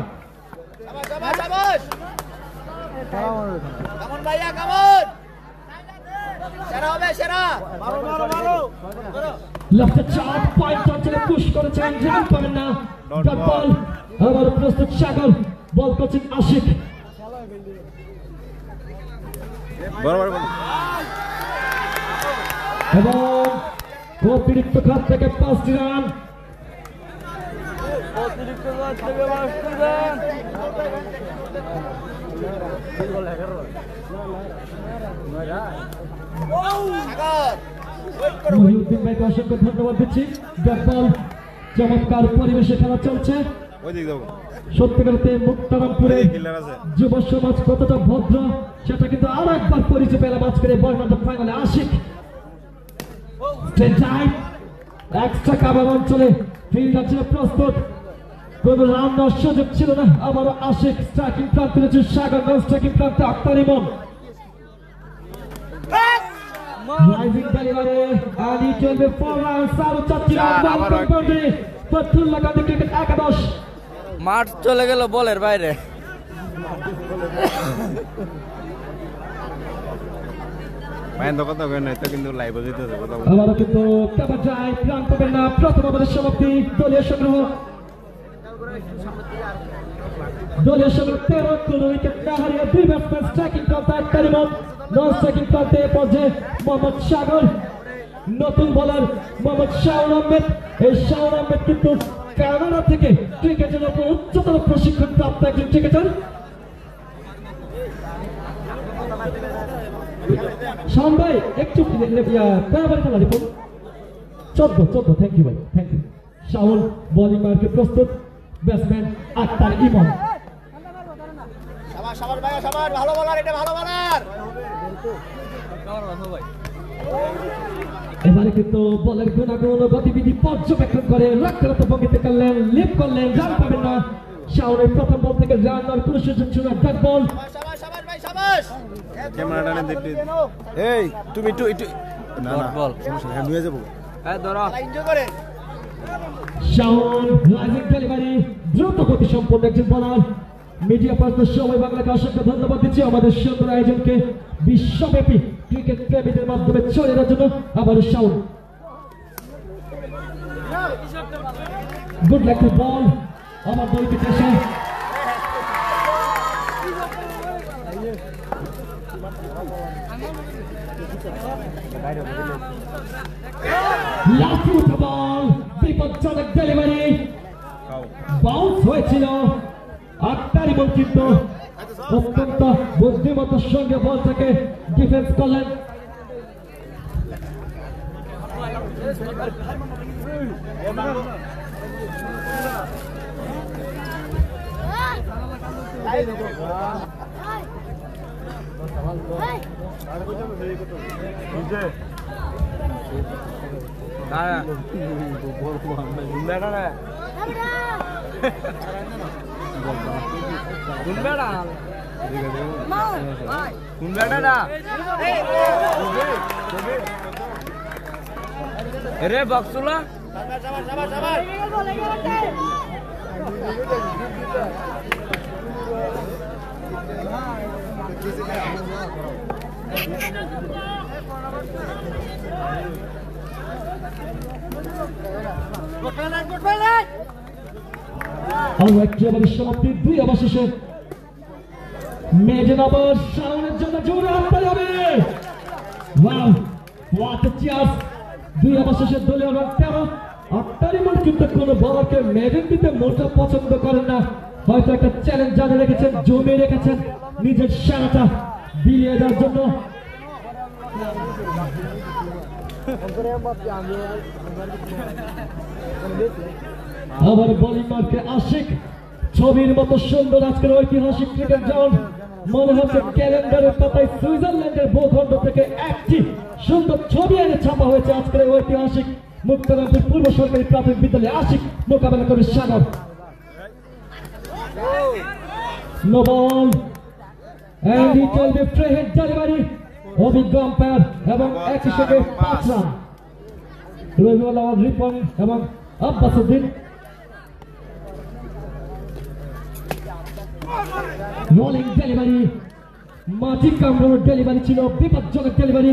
লেফটে 4 পয়েন্ট অঞ্চলে পুশ করেছেন, রান পাবেন না। ডট বল আবার প্রস্তুত সাগর, বল করছেন আশিক। এবং অতিরিক্ত খাত থেকে 5টি রান। মহিউদ্দিন ভাইকে অসংখ্য ধন্যবাদ দিচ্ছি। ডট বল, চমৎকার পরিবেশে খেলা চলছে। সত্যিকারতে মুক্তারামপুরে যুব সমাজ কতটা ভদ্র সেটা কিন্তু আরো একবার পরিচয় পেলাম আজকের এই বর্ণাঢ্য ফাইনালে। আশিক এক্সট্রা কাভার অঞ্চলে ফিল্ডার ছিল প্রস্তুত, কোন রান নেওয়ার সুযোগ ছিল না। আবারও আশিক স্ট্রাইকিং প্রান্তে রয়েছে সাগর, নন স্ট্রাইকিং প্রান্তে আক্তার ইমন। রাইজিং ডেলিভারি আলি চলবে 4 রানস, আরো 4টি run boundary. Fatullah Gandhi cricket একাদশ। মাঠ চলে গেল বলের বাইরে। আবারও কিন্তু কাভার ড্রাইভ, রান পাবেন না। প্রথম ওভারের সমাপ্তি, দলীয় সংগ্রহ 13 কোন উইকেট না হারিয়ে 2 ব্যাটসম্যান স্ট্রাইকিং প্রান্তে আক্তার ইমন, নন স্ট্রাইকিং প্রান্তে এ পর্যায়ে মোহাম্মদ সাগর। নতুন বোলার মোহাম্মদ শাওন আহমেদ। এই শাওন আহমেদ কিন্তু কানাডা থেকে ক্রিকেটের উপর উচ্চতর প্রশিক্ষণ প্রাপ্ত একজন ক্রিকেটার। শাওন ভাই একটু বরাবর খেলা দেখুন। 14 থ্যাংক ইউ ভাই, থ্যাংক ইউ। শাওন বোলিং মার্কে প্রস্তুত, ব্যাটসম্যান আক্তার ইমন। ভালো বলার, এটা ভালো বলার। এবারে কিন্তু বলের গুণাগুণ গতিবিধি পর্যবেক্ষণ করে রক্ষারত ভঙ্গিতে করলেন, লিপ করলেন, রান পাবেন না। শাওনের প্রথম বল থেকে রান নেওয়ার কোনো সুযোগ ছিল না। Dot ball. এই তুমি একটু না না বল নিয়ে যাবো। শাওন রাইজিং ডেলিভারি, দ্রুত গতি সম্পন্ন একজন বোলার। মিডিয়া পার্সন সময় বাংলাকে অসংখ্য ধন্যবাদ দিচ্ছি আমাদের সুন্দর আয়োজনকে বিশ্বব্যাপী ক্রিকেট প্রেমীদের মাধ্যমে ছড়িয়ে দেওয়ার জন্য। আবার শাওন, গুড লাক বল, আমার দল পিছিয়ে। লাফু বল, বিপজ্জনক ডেলিভারি, বাউন্স হয়েছিল। আক্তার ইমন কিন্তু অত্যন্ত বুদ্ধিমত্তার সঙ্গে বলটাকে ডিফেন্স করলেন। রে বক্সুলা একেবারে সমাপ্তি 2 ওভার শেষে মেজেন আবার শাওনের জন্য জোরে হাততালি হবে। Wow what a chance! 2 over শেষে দলীয় রান 13। আক্তারিমুল কিন্তু কোনো বলারকে মেজেন দিতে মোটা পছন্দ করেন না, হয়তো একটা চ্যালেঞ্জ জানিয়ে রেখেছেন, জমিয়ে রেখেছেন নিজের সেরাটা বিলিয়ে দেওয়ার জন্য। আবার বোলিং মার্কে আশিক, ছবির মতো সুন্দর আজকের ঐতিহাসিক ক্রিকেট গ্রাউন্ড, মনে হচ্ছে ক্যালেন্ডারের পাতায় সুইজারল্যান্ডের ভূখণ্ড থেকে একটি সুন্দর ছবি এনে ছাপা হয়েছে আজকের ঐতিহাসিক মুক্তারামপুর পূর্ব সরকারি প্রাথমিক বিদ্যালয়ে। আশিক মোকাবেলা করে Sagar, no ball and he will be free hit delivery, অভিজ্ঞ আম্পায়ার এবং একই সঙ্গে 5 রান। রবিউল আওয়াল রিপন এবং আব্বাস উদ্দিন। রোলিং ডেলিভারি, মাটি কামড়ানোর ডেলিভারি ছিল, বিপজ্জনক ডেলিভারি।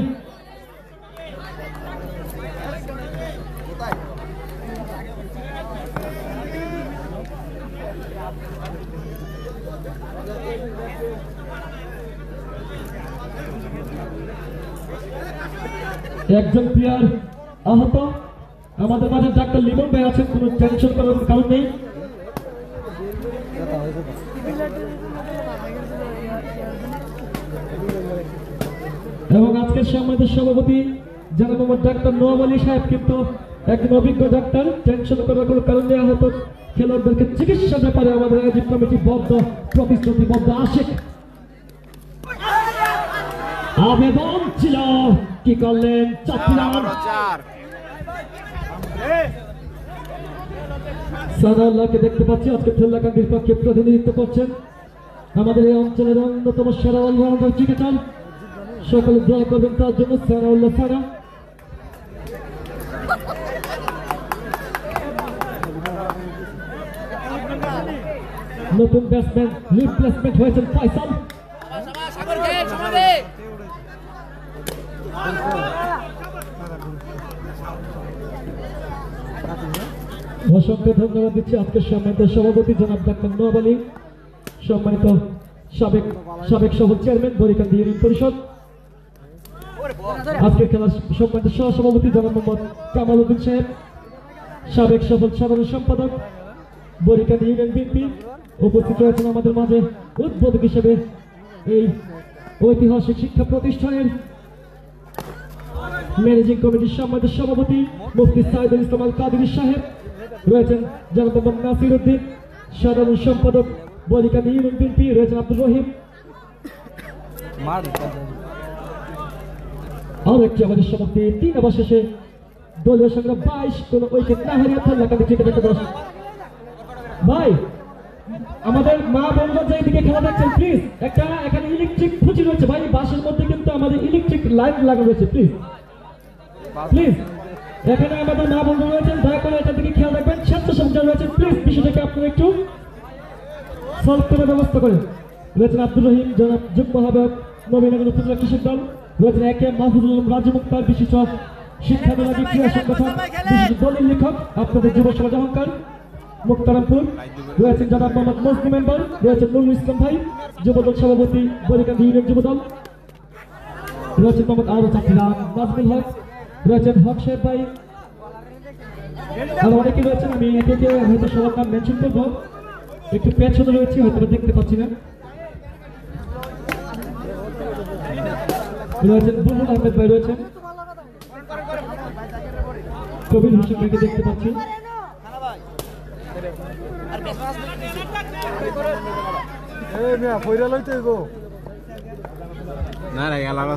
একজন প্লেয়ার আহত, আমাদের মাঝে ডাক্তার লিমন ভাই আছেন, কোনো টেনশন করার কারণ নেই। এবং আজকের সম্মানিত সভাপতি জনাব মোহাম্মদ ডাক্তার নোয়াব আলী সাহেব কিন্তু একজন অভিজ্ঞ ডাক্তার, টেনশন করার কোনো কারণ নেই। আহত খেলোয়াড়দেরকে চিকিৎসার ব্যাপারে আমাদের আয়োজক কমিটি বদ্ধ, প্রতিশ্রুতিবদ্ধ। আশিক আবেদন ছিল, কি করলেন? 4 রান। সাদাউল্লাহকে দেখতে পাচ্ছি আজকে ঠেল্লাকান্দির পক্ষে প্রতিনিধিত্ব করছেন, আমাদের এই অঞ্চলের অন্যতম সেরা অলরাউন্ডার ক্রিকেটার। সকলে দোয়া করবেন তার জন্য। সাদাউল্লাহ সারা নতুন ব্যাটসম্যান, রিপ্লেসমেন্ট হয়েছেন ফয়সাল। অসংখ্য ধন্যবাদ দিচ্ছি আজকের সম্মানিত সভাপতি জনাব ডাক্তার নোয়াব আলী, সম্মানিত সাবেক সফল চেয়ারম্যান বরিকান্দি ইউনিয়ন পরিষদ, আজকের খেলার সম্মানিত সহসভাপতি জনাব মোহাম্মদ কামাল উদ্দিন সাহেব, সাবেক সফল সাধারণ সম্পাদক বরিকান্দি ইউনিয়ন বিএনপি। উপস্থিত রয়েছেন আমাদের মাঝে উদ্বোধক হিসেবে এই ঐতিহাসিক শিক্ষা প্রতিষ্ঠানের ম্যানেজিং কমিটির সম্মানিত সভাপতি মুফতি সাইদুল ইসলাম আল কাদেরী সাহেব, রয়েছেন জনাব মোহাম্মদ নাসির উদ্দিন সাধারণ সম্পাদক বরিকান্দি ইউনিয়ন বিএনপি, রয়েছেন আব্দুর রহিম। আরো একটি আমাদের সমাপ্তি 3 ওভার শেষে দলীয় সংগ্রাম 22, কোন উইকেট না হারিয়ে ঠেল্লাকান্দি ক্রিকেট একাদশ। ভাই আমাদের মা বোনরা যে দিকে খেলা দেখছেন, প্লিজ একটা এখানে ইলেকট্রিক খুঁজি রয়েছে ভাই, বাসের মধ্যে কিন্তু আমাদের ইলেকট্রিক লাইন লাগানো রয়েছে, প্লিজ প্লিজ এখানে আমাদের মা বোনরা রয়েছেন, দয়া করে এটার দিকে খেয়াল রাখবেন। স্বেচ্ছাসেবক যারা রয়েছেন প্লিজ বিষয়টাকে আপনারা একটু সলভ করার ব্যবস্থা করেন। রয়েছেন আব্দুর রহিম, জনাব যুগ্ম আহ্বায়ক নবীনগর উপজেলা কৃষক দল, রয়েছেন একে মাহফুজুল আলম রাজু মুক্তার, বিশিষ্ট শিক্ষাবিভাগী ক্রীড়া সংগঠন, বিশিষ্ট দলিল লেখক আপনাদের যুব সমাজ অহংকার মুক্তারামপুর, রয়েছেন জনাব মোহাম্মদ মজনু মেম্বার, রয়েছেন নুরুল ইসলাম ভাই যুবদল সভাপতি বরিকান্দি ইউনিয়ন যুবদল, রয়েছেন মোহাম্মদ আরো চাকরিরা নাজমুল হক, রয়েছেন হক সাহেব ভাই, আর অনেকে রয়েছেন। আমি একে একে হয়তো সবার নাম মেনশন করবো, একটু পেছনে রয়েছে হয়তো দেখতে পাচ্ছি না। রয়েছেন বুলবুল আহমেদ ভাই, রয়েছেন কবির হোসেন ভাইকে দেখতে পাচ্ছি।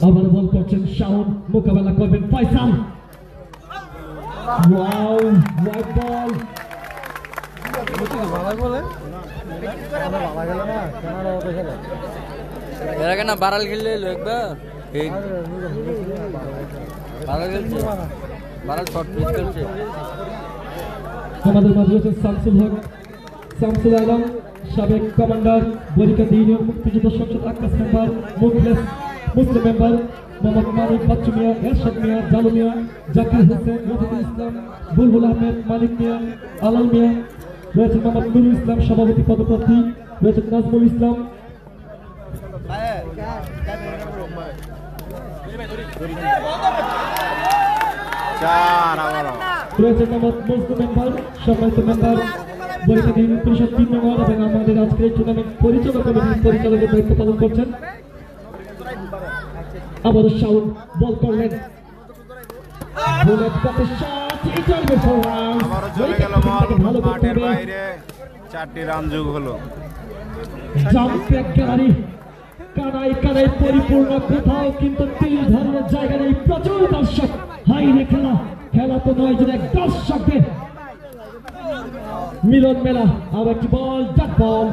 আবার বল করছেন শাওন, মোকাবেলা করবেন ফয়সাল। Wow, white ball. এর আগে না বারাল খেললে এলো একবার বারাল খেলছে বারাল শর্ট পিচ খেলছে আমাদের মাঝে রয়েছেন শামসুল হক, শামসুল আলম, সাবেক কমান্ডার, বরিকা ইউনিয়ন মুক্তিযুদ্ধ সংসদ আকাশ মেম্বার, মুসলিম মেম্বার, মোহাম্মদ মানিক, বাচ্চু মিয়া, এরশাদ মিয়া, জালু মিয়া, জাকির হোসেন, রফিকুল ইসলাম, বুলবুল আহমেদ, মালিক মিয়া, আলাল মিয়া, রয়েছেন মোহাম্মদ নুরুল ইসলাম, সভাপতি পদপ্রার্থী, রয়েছেন নাজমুল ইসলাম, রয়েছেন মোহাম্মদ মজনু মেম্বার, সম্মানিত মেম্বার, বরিকা ইউনিয়ন পরিষদ 3 নং ওয়ার্ড এবং আমাদের আজকের এই টুর্নামেন্ট পরিচালক কমিটির পরিচালকের দায়িত্ব পালন করছেন। আবারও শাউন বল করলেন, বুলেট কাটে শট, ইটার বেফোর রান, আবারও চলে গেল বল মাঠের বাইরে, 4টি রান যোগ হলো। জাম্পে গ্যালারি কানাই কানাই পরিপূর্ণ, কোথাও কিন্তু 3 ধরনের জায়গা নেই, প্রচুর দর্শক। হাই রে খেলা, খেলা তো নয় যেন এক দর্শকদের মিলন মেলা। আর একটি বল, ডাক বল,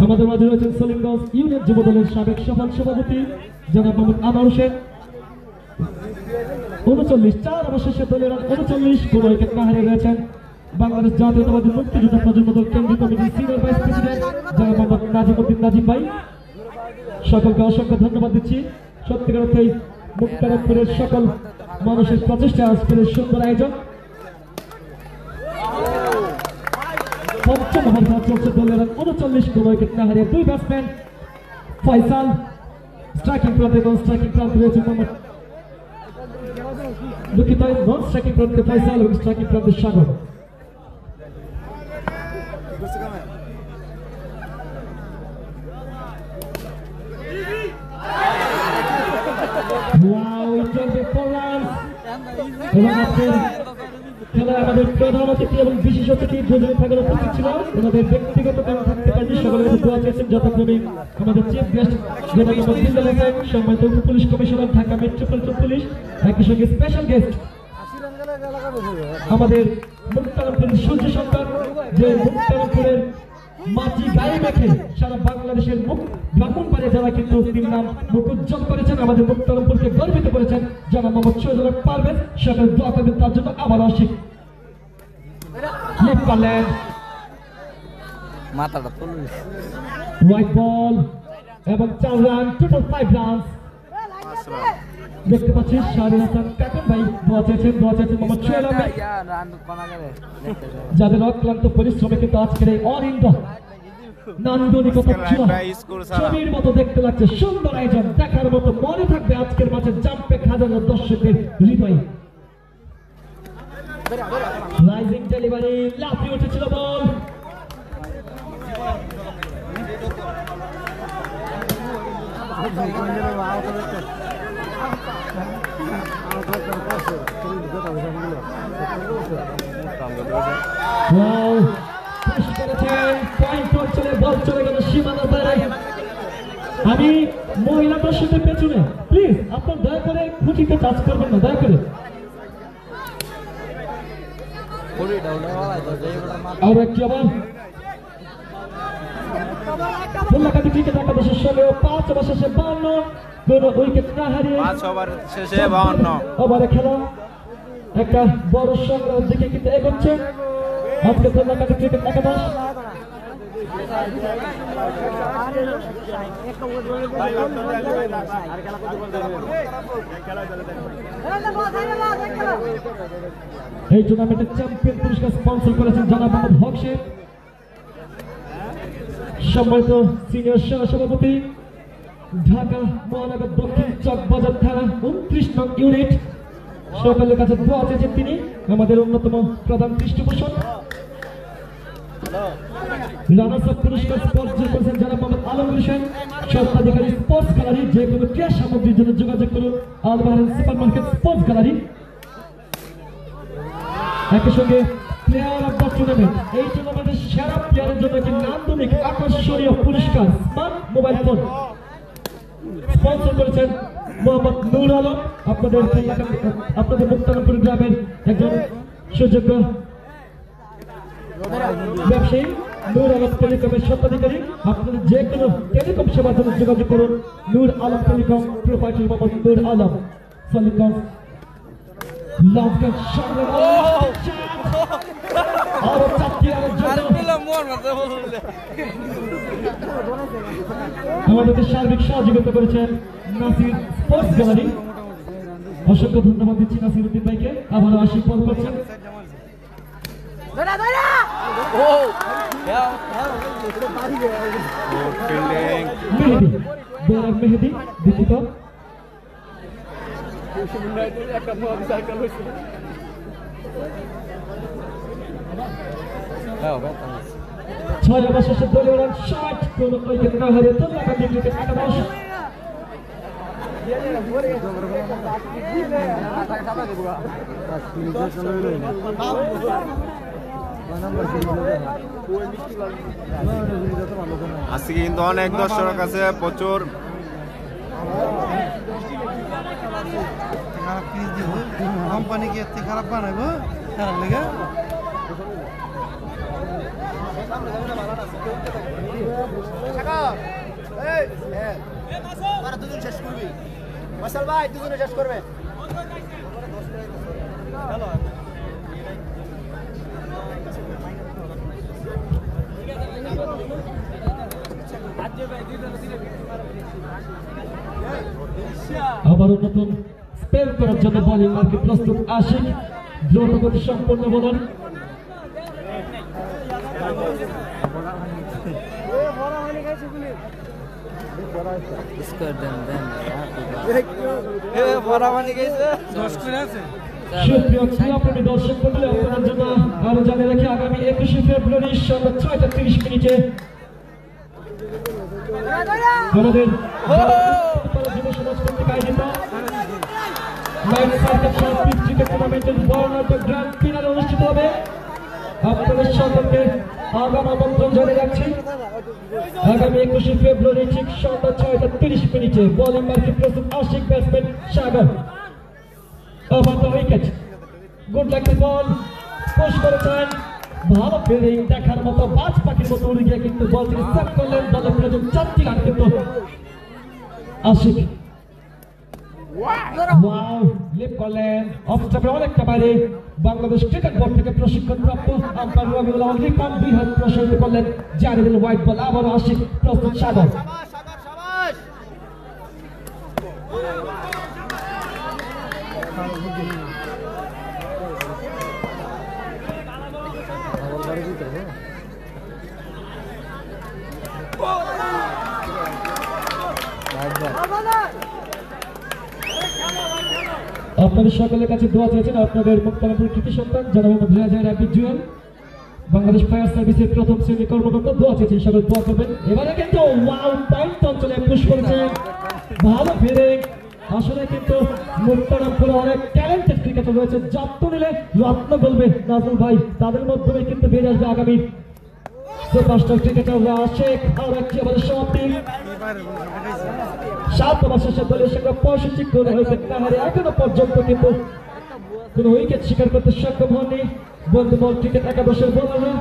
আমাদের মাঝে রয়েছেন সলিমগঞ্জ ইউনিয়ন যুব দলের সাবেক সফল সভাপতি জনাব মোহাম্মদ আনোয়ার হোসেন। 39 অবশেষে দলের 39 কোন উইকেট না হারিয়ে রয়েছেন বাংলাদেশ জাতীয়তাবাদী মুক্তিযোদ্ধা প্রজন্ম দল কেন্দ্রীয় কমিটির সিনিয়র ভাইস প্রেসিডেন্ট জনাব মোহাম্মদ নাজিমউদ্দিন নাজিম ভাই। সকলকে অসংখ্য ধন্যবাদ দিচ্ছি। সত্যিকার অর্থেই মুক্তারপুরের সকল মানুষের প্রচেষ্টা আজকের সুন্দর আয়োজন। পঞ্চম ওভার খেলা চলছে, দলের 39 কোন উইকেট না হারিয়ে 2 ব্যাটসম্যান ফয়সাল স্ট্রাইকিং প্রান্তে এবং স্ট্রাইকিং প্রান্তে রয়েছে মোহাম্মদ দুঃখিত, নন স্ট্রাইকিং প্রান্তে ফয়সাল এবং স্ট্রাইকিং প্রান্তে সাগর। খেলায় আমাদের প্রধান অতিথি এবং বিশেষ অতিথি দুজনে থাকার উপস্থিত ছিল। ওনাদের ব্যক্তিগত কারণ থাকতে পারেনি, সকলের কাছে দোয়া চেয়েছেন। যথাক্রমে আমাদের চিফ গেস্ট জনাব মোহাম্মদ বিল্লাল হোসেন, সম্মানিত police commissioner Dhaka metropolitan police, একই সঙ্গে স্পেশাল গেস্ট আমাদের মুক্তারামপুরের সূর্য সন্তান, যে মুক্তারামপুরের মাটি গায়ে মেখে সারা বাংলাদেশের মুখ ব্রাহ্মণবাড়িয়া যারা কিন্তু তিন নাম মুখ উজ্জ্বল করেছেন, আমাদের মুক্তারামপুরকে গর্বিত করেছেন, জনাব মোহাম্মদ শহীদুল পারভেজ। সকল দোয়া করবেন তার জন্য। আবার আশিক স্লিপ করলেন, মাথাটা তুলুন, হোয়াইট বল এবং 4 রান, টোটাল 5 রান। দেখতে পাচ্ছি শাহরিন হাসান কাকান ভাই দোয়া চেয়েছেন মোহাম্মদ সোহেল আহমেদ, যাদের অক্লান্ত পরিশ্রমে কিন্তু আজকের এই অল ইন্ডিয়া নান্দনিকতা ছবির মতো দেখতে লাগছে। সুন্দর আয়োজন, দেখার মতো, মনে থাকবে আজকের মাঝে জাম্পে হাজারো দর্শকের হৃদয়ে। রাইজিং ডেলিভারি, লাফিয়ে উঠেছিল বল, বল চলে গেল সীমানার বাইরে। আমি মহিলা দর্শকের পেছনে, প্লিজ আপনার দয়া করে খুঁটিতে টাচ করবেন না, দয়া করে। আর একটি আবার ফুলকাটি ক্রিকেট একাদশের 5 ওভার শেষে 52, কোন উইকেট না হারিয়ে 5 ওভার শেষে 52 ওভারে খেলা একটা বড় সংগ্রামের দিকে কিন্তু এগোচ্ছে আজকে ফুলকাটি ক্রিকেট একাদশ। এই টুর্নামেন্টের চ্যাম্পিয়ন পুরস্কার স্পন্সর করেছেন জনাব মোহাম্মদ হক শেখ, সম্মানিত সিনিয়র সহসভাপতি, ঢাকা মহানগর দক্ষিণ চকবাজার থানা 29 নং ইউনিট। সকলের কাছে দোয়া চেয়েছেন তিনি, আমাদের অন্যতম প্রধান পৃষ্ঠপোষক। রানার্স আপ পুরস্কার স্পন্সর করেছেন জনাব মোহাম্মদ আলম হোসেন, স্বত্বাধিকারী স্পোর্টস গ্যালারি। যে কোনো ক্রীড়া সামগ্রীর জন্য যোগাযোগ করুন Al Bahrain super market sports gallery. একই সঙ্গে প্লেয়ার অফ দ্য টুর্নামেন্ট। এই টুর্নামেন্টের সেরা প্লেয়ারের জন্য একটি নান্দনিক আকর্ষণীয় পুরস্কার স্মার্ট মোবাইল ফোন স্পন্সর করেছেন মোহাম্মদ নূর আলম। আপনাদের মুক্তারামপুর গ্রামের একজন সুযোগ্য ব্যবসায়ী নূর আলম টেলিকমের স্বত্বাধিকারী। আপনাদের যে কোনো টেলিকম সেবার জন্য যোগাযোগ করুন নূর আলম টেলিকম, প্রোপাইটার মোহাম্মদ নূর আলম। সলিকম আমাদেরকে সার্বিক সহযোগিতা করেছেন নাসির স্পোর্টস গ্যালারি। অসংখ্য ধন্যবাদ দিচ্ছি নাসির উদ্দিন ভাইকে। আবারও আশীর্বাদ করছেন মেহেদি দীপিত। ছয় ওভার শেষে দলীয় রান 60, কোন উইকেট না হারিয়ে 3 একাধিক উইকেট একাদশ। আজকে কিন্তু অনেক দর্শক আছে, প্রচুর কোম্পানি কি এত খারাপ বানাইবো খারাপ লেগে দুজন শেষ করবি মাসাল ভাই, দুজনে শেষ করবে। আবারও নতুন স্পেল করার জন্য বোলিং মার্কে প্রস্তুত আশিক, দ্রুত গতি সম্পন্ন বোলার। সুপ্রিয় খেলাপ্রেমী দর্শক মণ্ডলী, আপনাদের জন্য আরো জানিয়ে রাখি আগামী 21শে ফেব্রুয়ারি সন্ধ্যা 6:30 মিনিটে আমাদের যুব সমাজ কর্তৃক আয়োজিত night circle short pitch cricket টুর্নামেন্টের বর্ণাঢ্য গ্র্যান্ড ফিনালে অনুষ্ঠিত হবে। আপনাদের সকলকে আগাম আমন্ত্রণ জানিয়ে রাখছি আগামী 21শে ফেব্রুয়ারি ঠিক সন্ধ্যা 6:30 মিনিটে। বোলিং মার্কে প্রস্তুত Ashik, batsman Sagar. Over the wicket, good luck ball push করেছেন, ভালো ফিল্ডিং, দেখার মতো বাজ পাখির মতো উড়ে গিয়ে কিন্তু বল থেকে সেভ করলেন। দলের প্রয়োজন 4টি রান কিন্তু আশিক। ওয়াও, লিপ করলেন অফ স্টাম্পে অনেকটা বাইরে। বাংলাদেশ ক্রিকেট বোর্ড থেকে প্রশিক্ষণ প্রাপ্ত আম্পায়ার রবিউল আওয়াল রিপান 2 হাত প্রসারিত করলেন, জারি দিলেন হোয়াইট বল। আবারও আশিক, প্রস্তুত সাগর। আপনাদের সকলের কাছে দোয়া চেয়েছেন আপনাদের মুক্তারামপুর কৃতি সন্তান যারা মোহাম্মদ রিয়াজ রাবিদ জুয়েল, বাংলাদেশ ফায়ার সার্ভিসের প্রথম শ্রেণী কর্মকর্তা। দোয়া চেয়েছেন, সকল দোয়া করবেন। এবারে কিন্তু ওয়াও, পয়েন্ট অঞ্চলে পুশ করেছেন, ভালো ফিল্ডিং। আসলে কিন্তু মুক্তারামপুরে অনেক ট্যালেন্টেড ক্রিকেটার রয়েছে, যত্ন নিলে রত্ন বলবে নাজমুল ভাই। তাদের মাধ্যমে কিন্তু বেরিয়ে আসবে আগামী সুপারস্টার ক্রিকেটাররা। আশিক আর একটি আমাদের সমাপ্তি। 7 ওভার শেষে দলের সঙ্গে 65 করে হয়েছে না হারে এখনো পর্যন্ত কিন্তু কোন উইকেট শিকার করতে সক্ষম হননি বন্ধু বল ক্রিকেট একাদশের বোলাররা।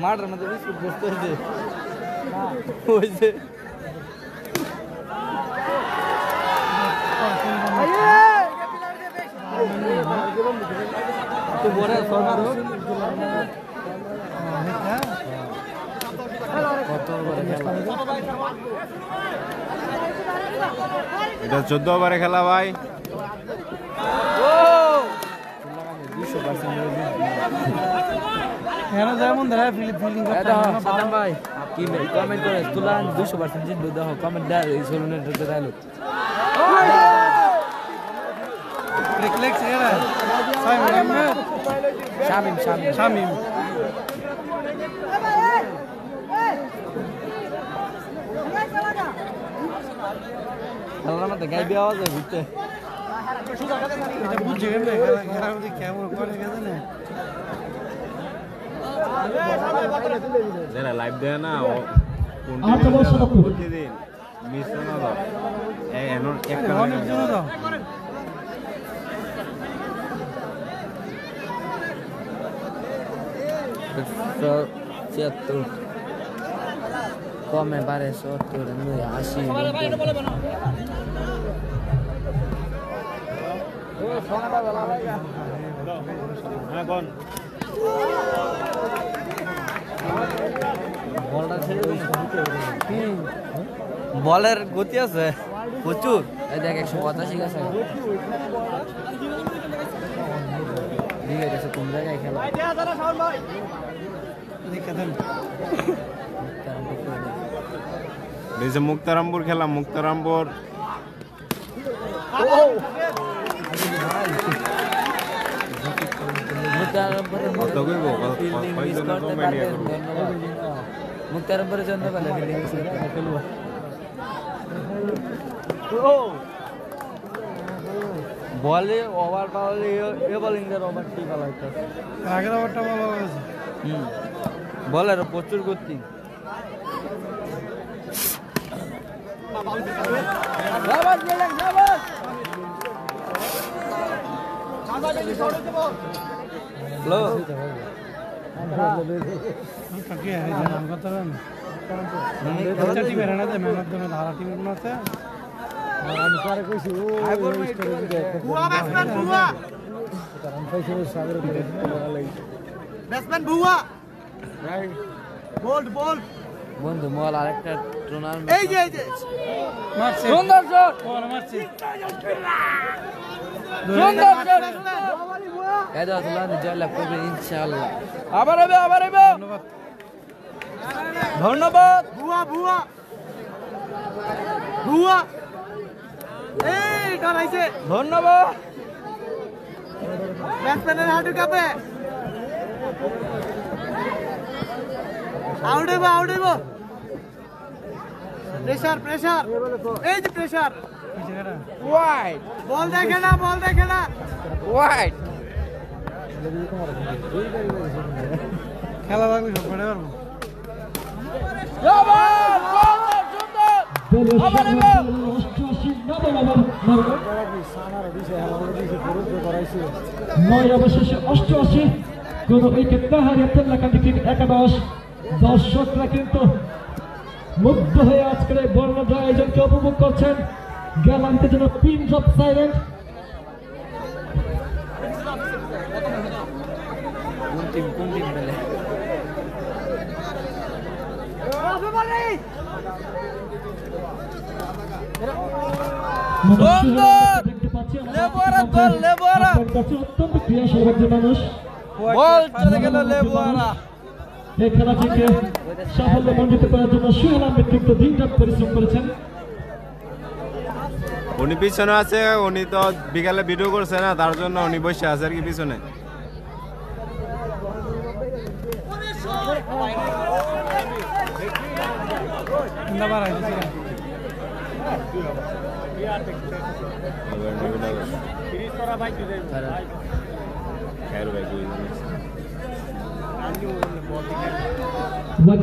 মাঠের মধ্যে বিস্কুট বসতে হয়েছে বড় সরকার কত বড় খেলা এটা 14 ওভারে খেলা ভাই। ভাই কি কমেন্ট করে তুলান 200% জিতবে দেখো কমেন্ট দেয় এই সোলনের ডায়লগ শামিম শামিম শামিম খেলার মধ্যে গাইবি আওয়াজ হয় বুঝতে বুঝছে কেমন করে গেছে না যারা লাইভ দেয় না প্রতিদিন মিস না দাও একটা কমে 1280 বলের গতি আছে প্রচুর এই দেখ 185 আছে ঠিক আছে কোন জায়গায় খেলা মুক্তারামপুর খেলা মুক্তারামপুর মুক্তারামপুরের জন্য বলে ওভার পাওয়ালে এ বোলিং এর ওভার ঠিক ভালো হইতো আগের ওভারটা ভালো হয়েছে বলের প্রচুর গতি জাবাজ গেলেন জাবাজ লো কাকে है नाम কথা না একটা টিম এর না দে মেহনত দে ধারা টিম গুলো আছে আমি করে কইছি ও বুয়া ব্যাটসম্যান বুয়া কারণ পয়সা সাগর ব্যাটসম্যান বুয়া রাইট বোল্ড বোল্ড বন্ধু মোল আরেকটা টুর্নামেন্ট এই যে মারছে সুন্দর শট ওরে মারছে সুন্দর শট এদা আল্লাহ জয়লাভ করবে ইনশাআল্লাহ আবার হবে ধন্যবাদ ধন্যবাদ বুয়া বুয়া বুয়া এই ডরাইছে ধন্যবাদ ব্যাটসম্যানের হাঁটু কাঁপে আউট হইব প্রেসার প্রেসার এই যে প্রেসার ওয়াইড বল দেখে না ওয়াইড খেলা লাগবে সব করে পারবো অবশেষে 88 কোন উইকেট না হারিয়ে একাদশ দর্শকরা কিন্তু মুগ্ধ হয়ে আজকের এই বর্ণাঢ্য আয়োজনকে উপভোগ করছেন গ্যালান্তে যেন পিনস অফ সাইলেন্ট কোন টিম পেলে অত্যন্ত ক্রিয়াশীল একজন মানুষ এই খেলাটিকে সাফল্যমণ্ডিত করার জন্য সোহেল আহমেদ কিন্তু দিনরাত পরিশ্রম করেছেন। উনি পিছনে আছে, উনি তো বিকালে ভিডিও করছে না, তার জন্য উনি বসে আছে আর কি পিছনে।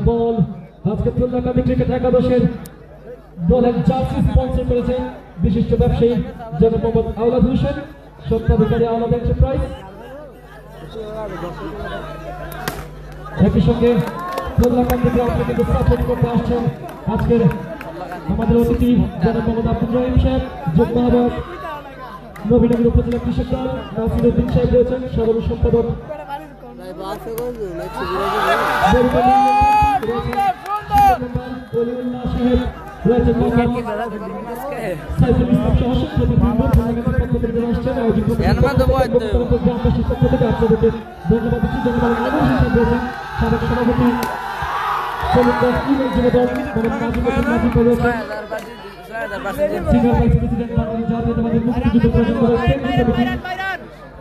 বল আজকে খুলনা ক্রিকেট একাদশের দলের জার্সি স্পন্সর করেছেন বিশিষ্ট ব্যবসায়ী জনাব মোহাম্মদ আওলাদ হোসেন, স্বত্বাধিকারী আওলাদ এন্টারপ্রাইজ। একই সঙ্গে খুলনা থেকে আপনাকে সাপোর্ট করতে আসছেন আজকের আমাদের অতিথি জনাব মোহাম্মদ আব্দুর রহিম সাহেব, যুগ্ম আহ্বায়ক নবীনগর উপজেলা কৃষক দল নাসিরউদ্দিন সাহেব রয়েছেন, সাধারণ সম্পাদক সাহেব রয়েছেন, রয়েছে সাইফুল ইসলাম সহ প্রতিবৃন্দ টুর্নামেন্টের পক্ষ থেকে যারা আসছেন আয়োজক গ্রামবাসীর পক্ষ থেকে আপনাদেরকে ধন্যবাদ দিচ্ছি। জনগণ রয়েছেন সাবেক সভাপতি সলিম দাস ইউনিয়ন যুবদল নাজিব রয়েছেন সিনিয়র ভাইস প্রেসিডেন্ট বাঙালি জাতীয়তাবাদী মুক্তিযুদ্ধ প্রজন্ম রয়েছেন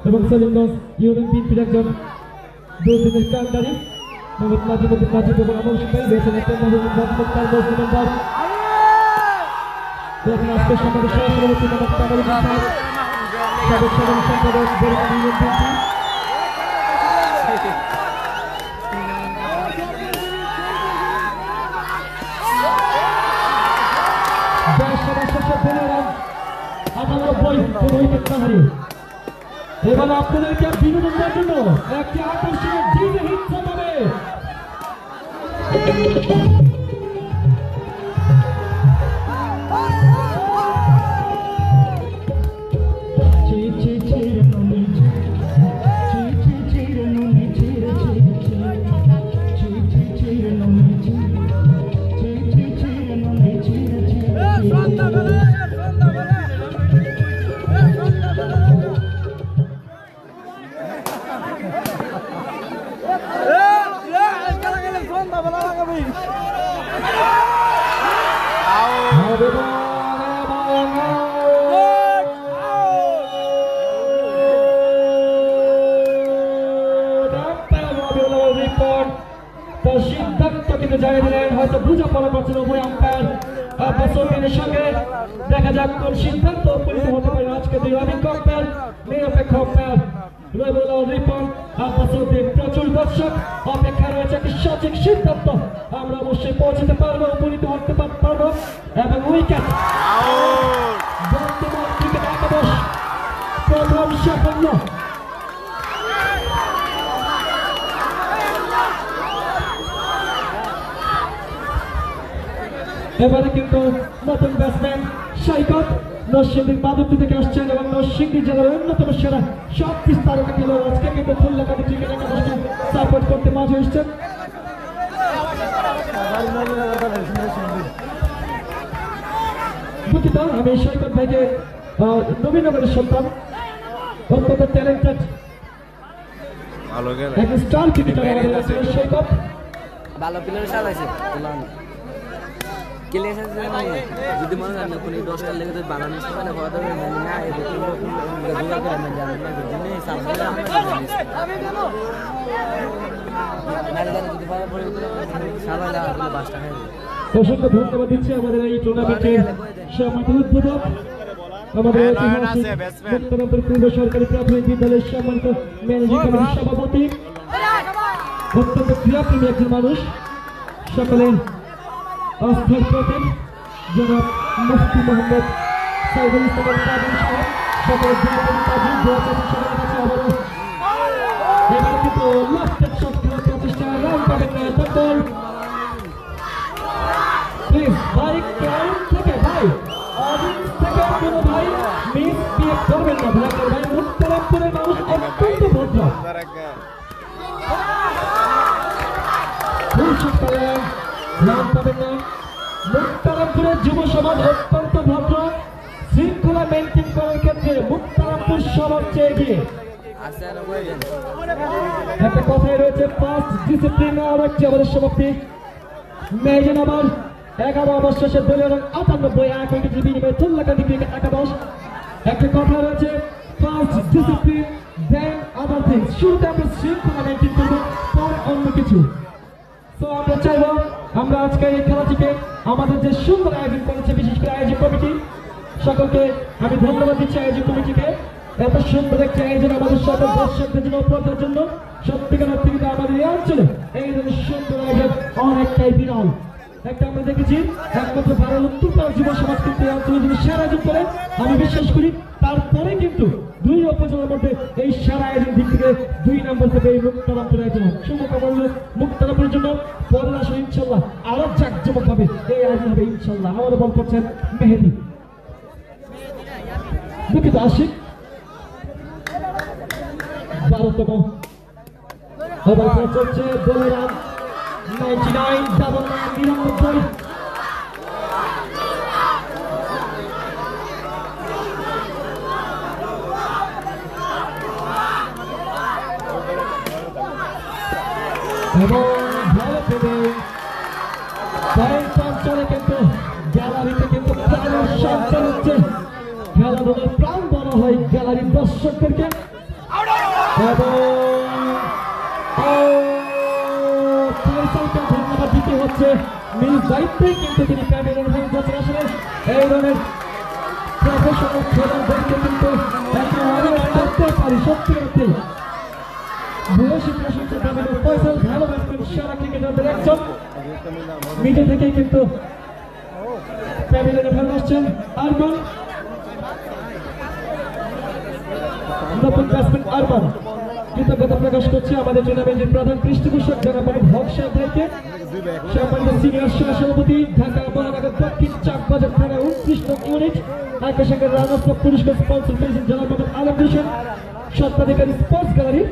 এবং সলিম দাস ইউনিয়ন বিএনপির একজন দুর্দিনের কান্ডারি মোহাম্মদ নাজিবুদ্দিন নাজিব এবং আমল সিং ভাই রয়েছেন একটা মোহাম্মদ তার মুসলিম দাস দেখেন আজকে সকালে সহসভাপতি মোহাম্মদ কামাল সাহেব সাবেক সাধারণ সম্পাদক বরিশাল ইউনিয়ন বিএনপি এবার আপনাদেরকে বিনোদন দেওয়ার জন্য একটি আকর্ষণীয় ডিজে হিট শোনাবে। সিদ্ধান্ত কিন্তু জানিয়ে দিলেন, হয়তো বুঝা পড়া পাচ্ছেন উভয় আম্পায়ার আব্বাসের সঙ্গে। দেখা যাক কোন সিদ্ধান্ত উপনীত হতে পারে আজকে দুই অভিজ্ঞ আম্পায়ার নিরপেক্ষ আম্পায়ার রবিউল রিপন আব্বাসের। প্রচুর দর্শক অপেক্ষা রয়েছে একটি সঠিক সিদ্ধান্ত আমরা অবশ্যই পৌঁছতে পারবো, উপনীত হতে পারবো এবং উইকেট বর্তমান ক্রিকেট একাদশ প্রথম সাফল্য। এবারে কিন্তু নতুন ব্যাটসম্যান সৈকত নরসিংদীর বাদুরটি থেকে আসছেন এবং নরসিংদী জেলার অন্যতম সেরা সব তারকা খেলোয়াড় আজকে কিন্তু ফুল্লাকাটি ক্রিকেট একাদশকে সাপোর্ট করতে মাঝে এসছেন। দুঃখিত, আমি সৈকত ভাইকে নবীনগরের সন্তান, অত্যন্ত ট্যালেন্টেড এক স্টার ক্রিকেটার আমাদের সৈকত। ভালো প্লেয়ার সাজাইছে যদি মনে করেন কোনো 10টা লেগে যদি বানানো মানে হয়তো না অসংখ্য ধন্যবাদ দিচ্ছি আমাদের এই টুর্নামেন্টের সম্মানিত উদ্বোধক, আমাদের মুক্তারামপুর পূর্ব সরকারি প্রাথমিক বিদ্যালয়ের সম্মানিত ম্যানেজিং কমিটির সভাপতি, অত্যন্ত ক্রীড়াপ্রেমী একজন মানুষ, সকলে আস্থার প্রতীক জনাব মুফতি মোহাম্মদ সাইফুল ইসলামের কাজী সাহেব, সকলের কাজী এবার কিন্তু লাস্টের শট খেলার প্রচেষ্টা রান পাবেন না তখন প্লিজ ভাই ক্রাউড থেকে ভাই অডিয়েন্স থেকে কোনো ভাই মিস বিহেভ করবেন না ভাই। ভাই মুক্তারামপুরের মানুষ অত্যন্ত ভদ্র, ফুল শট খেলেন রান পাবেন না। মুক্তারামপুরের যুব সমাজ অত্যন্ত ভদ্র, শৃঙ্খলা মেনটেন করার ক্ষেত্রে মুক্তারামপুর সবচেয়ে এগিয়ে। একটা কথাই রয়েছে ফার্স্ট ডিসিপ্লিন আর হচ্ছে আমাদের সমাপ্তি। মেয়েজন আবার 11 ওভার শেষে দলীয় রান 98 এক উইকেটের বিনিময়ে ফুল্লাকাটি ক্রিকেট একাদশ। একটা কথা রয়েছে ফার্স্ট ডিসিপ্লিন দেন আদার থিংস। শুরুতে আমরা শৃঙ্খলা মেনটেন করবো, পরে অন্য কিছু। তো আমরা চাইবো আমরা আজকে এই খেলাটিকে আমাদের যে সুন্দর আয়োজন করেছে বিশেষ করে আয়োজক কমিটি, সকলকে আমি ধন্যবাদ দিচ্ছি আয়োজক কমিটিকে। এত সুন্দর একটি আয়োজন আমাদের সকল দর্শকদের জন্য উপহার জন্য সত্যিকার অর্থে আমাদের এই অঞ্চলে এই ধরনের সুন্দর আয়োজন অনেকটাই বিরল। একটা আমরা দেখেছি একমাত্র ভারত উত্তর যুব সমাজ কিন্তু এই অঞ্চলে যিনি সেরা আয়োজন করে আমি বিশ্বাস করি। তারপরে কিন্তু দুই উপজেলার মধ্যে এই সেরা আয়োজন দিক থেকে 2 নম্বর থেকে এই মুক্তারামপুর আয়োজন। শুভকামনা মুক্তারামপুরের জন্য, পরের আসলে ইনশাল্লাহ আরো জাঁকজমক হবে এই আয়োজন হবে ইনশাল্লাহ। আমাদের বল করছেন মেহেদি, দুঃখিত আশিক 12তম ওভার খেলা চলছে। দলের রান 99 99। এবং ভালো করে পয়েন্ট অঞ্চলে কিন্তু গ্যালারিতে কিন্তু প্রাণের শব্দ হচ্ছে। খেলাধুলার প্রাণ বলা হয় গ্যালারির দর্শকদেরকে এবং ধন্যবাদ দিতে হচ্ছে। নিজ দায়িত্বেই কিন্তু তিনি প্যাভিলিয়ন হয়ে যাচ্ছেন। আসলে এই ধরনের প্রফেশনাল খেলোয়াড়দেরকে কিন্তু করতে পারি সত্যি সত্যি ভূয়সী প্রশংসা পাবেন। ফয়সাল ভালো ব্যাটসম্যান, সেরা ক্রিকেটারদের একজন। নিজে থেকেই কিন্তু প্যাভিলিয়নে ফেরত আসছেন আরমান, নতুন ব্যাটসম্যান আরমান। কৃতজ্ঞতা প্রকাশ করছে আমাদের টুর্নামেন্টের প্রধান পৃষ্ঠপোষক জনাব হক সাহেব ভাইকে, সম্মানিত সিনিয়র সহসভাপতি ঢাকা মহানগর দক্ষিণ চাকবাজার থানা 29 নং ইউনিট আকাশাঙ্গের রানার্স ক্লাব পুরস্কার স্পন্সর করেছেন জনাব মোহাম্মদ আলম হোসেন, স্বত্বাধিকারী স্পোর্টস গ্যালারি।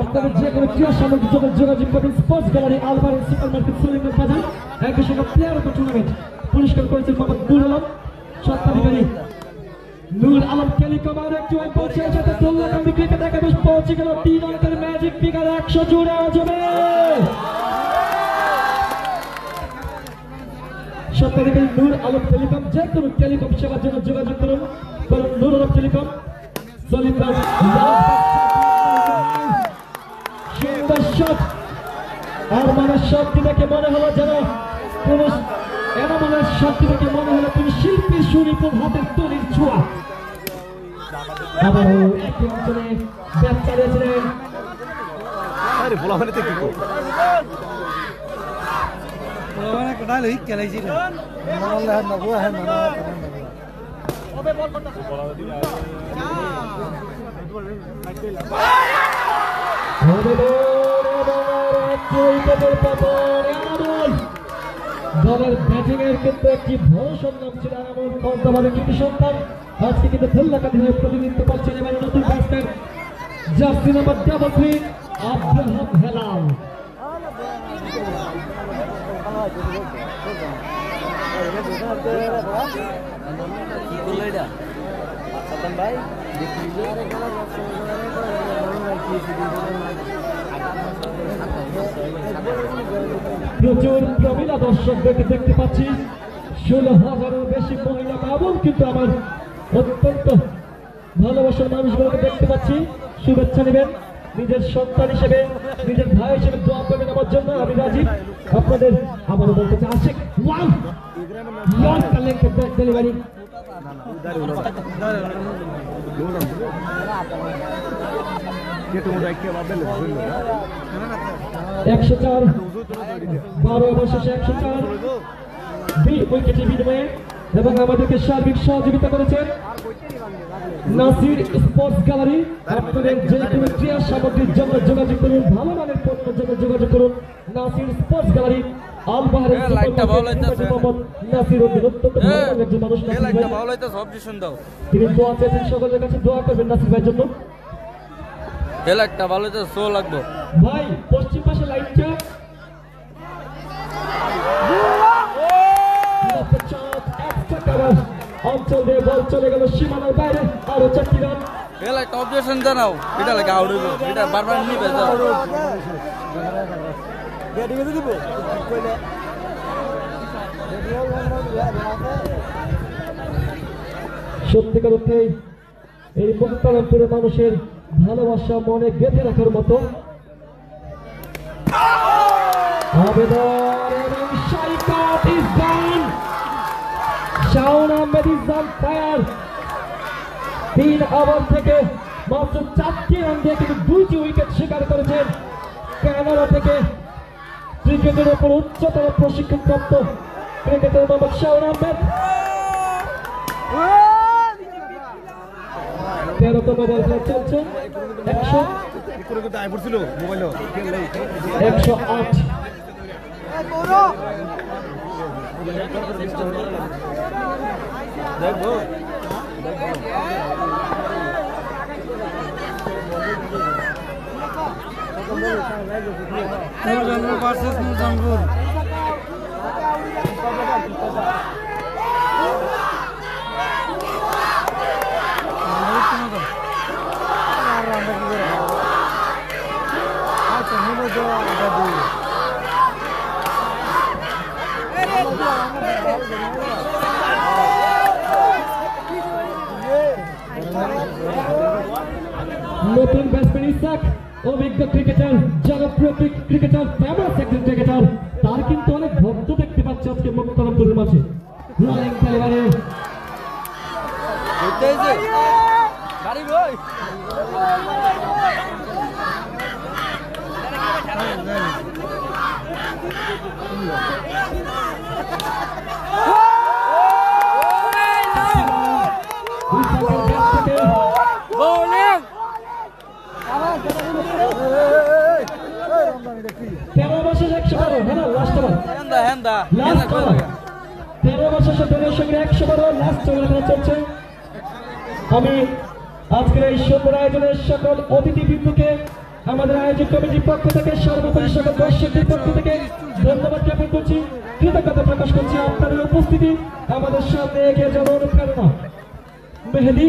আপনাদের যে কোনো ক্রীড়া সামগ্রী যোগাযোগ করবেন স্পোর্টস গ্যালারি আলমারি সুপার মার্কেট সলিমের বাজার। একই সঙ্গে প্লেয়ার অফ দ্য টুর্নামেন্ট পুরস্কার করেছেন মোহাম্মদ নূর আলম, স্বত্বাধিকারী নূর আলম টেলিকম। আর একটু পৌঁছে যেতে দোল্লাকান্দি ক্রিকেট একাদশ পৌঁছে গেল 3 অঙ্কের ম্যাজিক ফিগার 100 জোড়া যাবে। স্বত্বাধিকারী নূর আলম টেলিকম। যে কোনো টেলিকম সেবার জন্য যোগাযোগ করুন নূর আলম টেলিকম। আর মানুষ শক্তি দেখে মনে হলো যেন পুরুষ এনামনের শক্তি দেখে মনে হলো তিনি শিল্পীর সুনিপুণ হাতের তৈরির ছোঁয়া। আবারও একটি অঞ্চলে ব্যাট চালিয়েছিলেন দলের ব্যাটিং এর কিন্তু একটি ভরসার নাম ছিল এমন পদ্মাবাদের কৃতি সন্তান। আজকে কিন্তু দোল্লাকান্দি হয়ে প্রতিনিধিত্ব করছেন এবার নতুন batsman jersey number 33 Abraham Helal. প্রচুর প্রবীণা দর্শকদেরকে দেখতে পাচ্ছি, 16,000-এর বেশি মহিলা এবং কিন্তু আমার অত্যন্ত ভালোবাসার মানুষগুলোকে দেখতে পাচ্ছি। শুভেচ্ছা নেবেন নিজের সন্তান হিসেবে, নিজের ভাই হিসেবে দোয়া করবেন আমার জন্য। আমি রাজীব আপনাদের আবারও বলতে চাই Ashik wow long collect back delivery. একশো 12 ওভার শেষে 104 উইকেটের বিনিময়ে। এবং আমাদেরকে সার্বিক সহযোগিতা করেছেন নাসির স্পোর্টস গ্যালারি। আপনাদের যে কোনো ক্রীড়া সামগ্রীর জন্য যোগাযোগ করুন, ভালো মানের পণ্যের জন্য যোগাযোগ করুন নাসির স্পোর্টস গ্যালারি আলবাহারের নাসির উদ্দিন। অত্যন্ত ভালো একজন মানুষ তিনি দোয়া চেয়েছেন, সকলের কাছে দোয়া করবেন নাসির ভাইয়ের জন্য। একটা ভালো তো শো লাগবে ভাই পশ্চিম পাশে লাইটটা অঞ্চল দিয়ে বল চলে গেল সীমানার বাইরে, আরো 4টি রান। একটা অবজেকশন জানাও, এটা লাগে আউট হইব, এটা বারবার নিবে যাও ব্যাটিং এ দিব কইলে সত্যিকার অর্থেই এই মুক্তারামপুরের মানুষের ভালোবাসা মনে গেঁথে রাখার মতো। আবেদন এবং Saikat is done. Shaon Ahmed is on fire. 3 over থেকে মাত্র 4টি রান দিয়ে কিন্তু 2টি উইকেট শিকার করেছেন কানাডা থেকে ক্রিকেটের উপর উচ্চতর প্রশিক্ষণপ্রাপ্ত ক্রিকেটার মোহাম্মদ শাওন আহমেদ। 13তম বল চলছে 108। নতুন ব্যাটসম্যান ইসাক অভিজ্ঞ ক্রিকেটার জনপ্রিয় ক্রিকেটার ফেমাস একজন ক্রিকেটার তার কিন্তু অনেক ভক্ত দেখতে পাচ্ছে আজকে মুক্তারামপুরের মাঝে রানিং খেলোয়াড়ে তেরো বছর 112 হ্যাঁ লাস্ট ওভার লাস্ট ওভার 13 বছর 17 সঙ্গে 112 লাস্ট ওভার চলছে। আমি আজকের এই সুন্দর আয়োজনের সকল অতিথিবৃন্দকে আমাদের আয়োজক কমিটির পক্ষ থেকে সর্বোপরি সকল দর্শকদের পক্ষ থেকে ধন্যবাদ জ্ঞাপন করছি, কৃতজ্ঞতা প্রকাশ করছি। আপনাদের উপস্থিতি আমাদের সামনে এগিয়ে যাওয়ার অনুপ্রেরণা। মেহেদি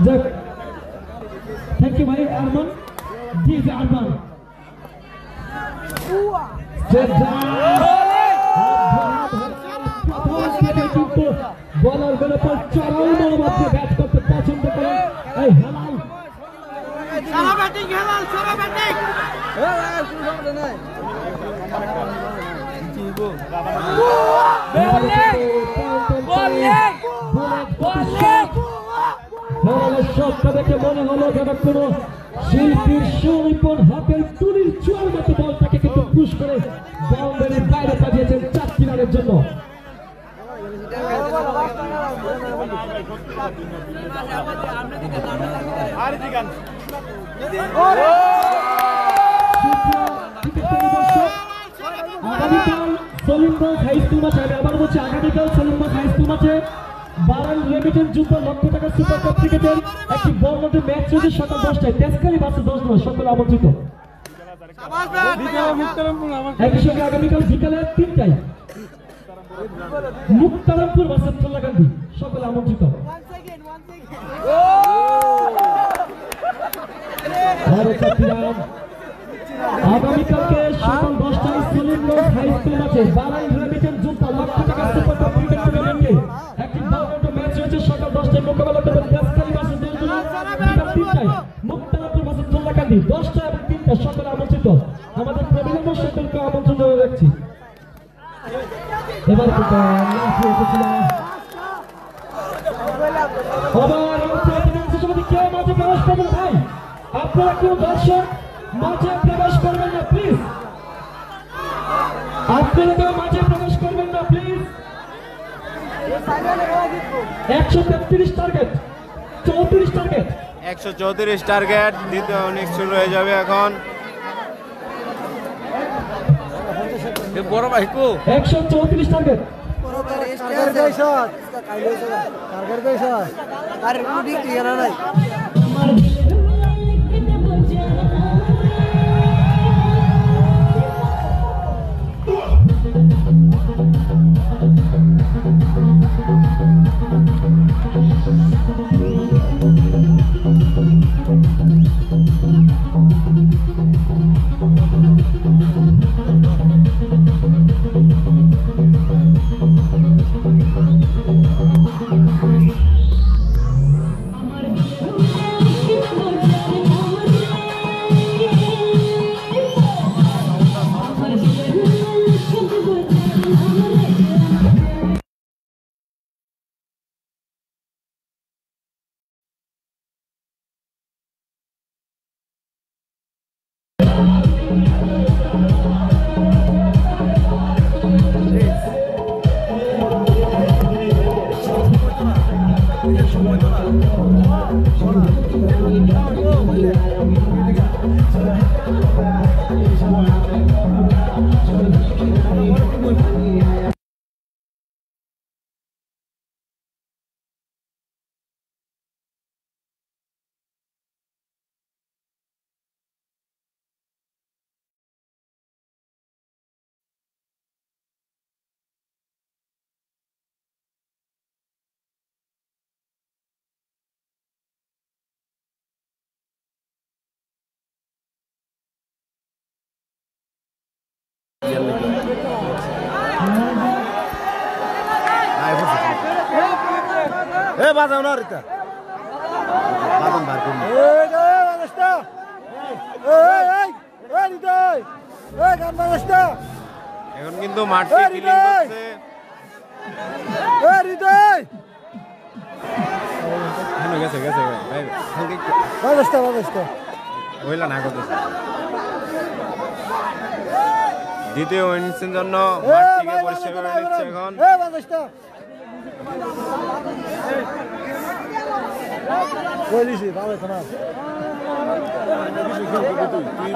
যাক, থ্যাংক ইউ ভাই আরমান, জি জি আরমান বলার বেলা পর চড়াই মনোভাবে ব্যাট করতে পছন্দ করেন এই হেলাল সবটা দেখে মনে হলো যেন কোনো শিল্পীর সুনিপুণ হাতের তুলির চুয়ার মতো বলটাকে কিন্তু পুশ করে বাউন্ডারির বাইরে পাঠিয়েছেন 4 রানের জন্য। আগামীকাল সলিমগঞ্জ হাই স্কুল মাঠে, আমি আবার বলছি আগামীকাল সলিমগঞ্জ হাই স্কুল মাঠে বারান রেমিটেন্স যুদ্ধ লক্ষ টাকা সুপার কাপ ক্রিকেটের একটি বর্ণাঢ্য ম্যাচ রয়েছে সকাল 10টায়। তেজখালী বাসে 10 জন সকলে আমন্ত্রিত। একই সঙ্গে আগামীকাল বিকালে 3টায় মুক্তারামপুর বাসে চল্লাকান্দি সকলে আমন্ত্রিত। আগামীকালকে সকাল 10টায় সলিমগঞ্জ হাই স্কুল মাঠে বারান রেমিটেন্স যুদ্ধ লক্ষ টাকা সুপার কাপ ক্রিকেট টুর্নামেন্টে একটি বর্ণাঢ্য ম্যাচ রয়েছে সকাল 10টায় মোকাবেলা করবেন তেজখালী বাসে 10 জন, বিকাল 3টায় মুক্তারামপুর বাসে চল্লাকান্দি 10টা এবং 3টা সকলে আমন্ত্রিত। আমাদের প্রবীণ সকলকে আমন্ত্রণ জানিয়ে রাখছি। এবার কেউ মাঝে প্রবেশ করবেন ভাই, আপনারা কেউ দর্শক মাঝে প্রবেশ করবেন না প্লিজ, আপনারা কেউ মাঝে প্রবেশ করবেন না প্লিজ। 133 টার্গেট, 34 টার্গেট, 134 টার্গেট, দ্বিতীয় ইনিংস শুরু হয়ে যাবে এখন। বড় ভাই কো 134 টার্গেট বাজাও না রিতা বাজান বার করুন এখন কিন্তু মাঠটি ক্লিন করছে গেছে গেছে ভাই হইলা না করতেছে দ্বিতীয় ইনিংসের জন্য মাঠটিকে পরিষ্কার করে নিচ্ছে এখন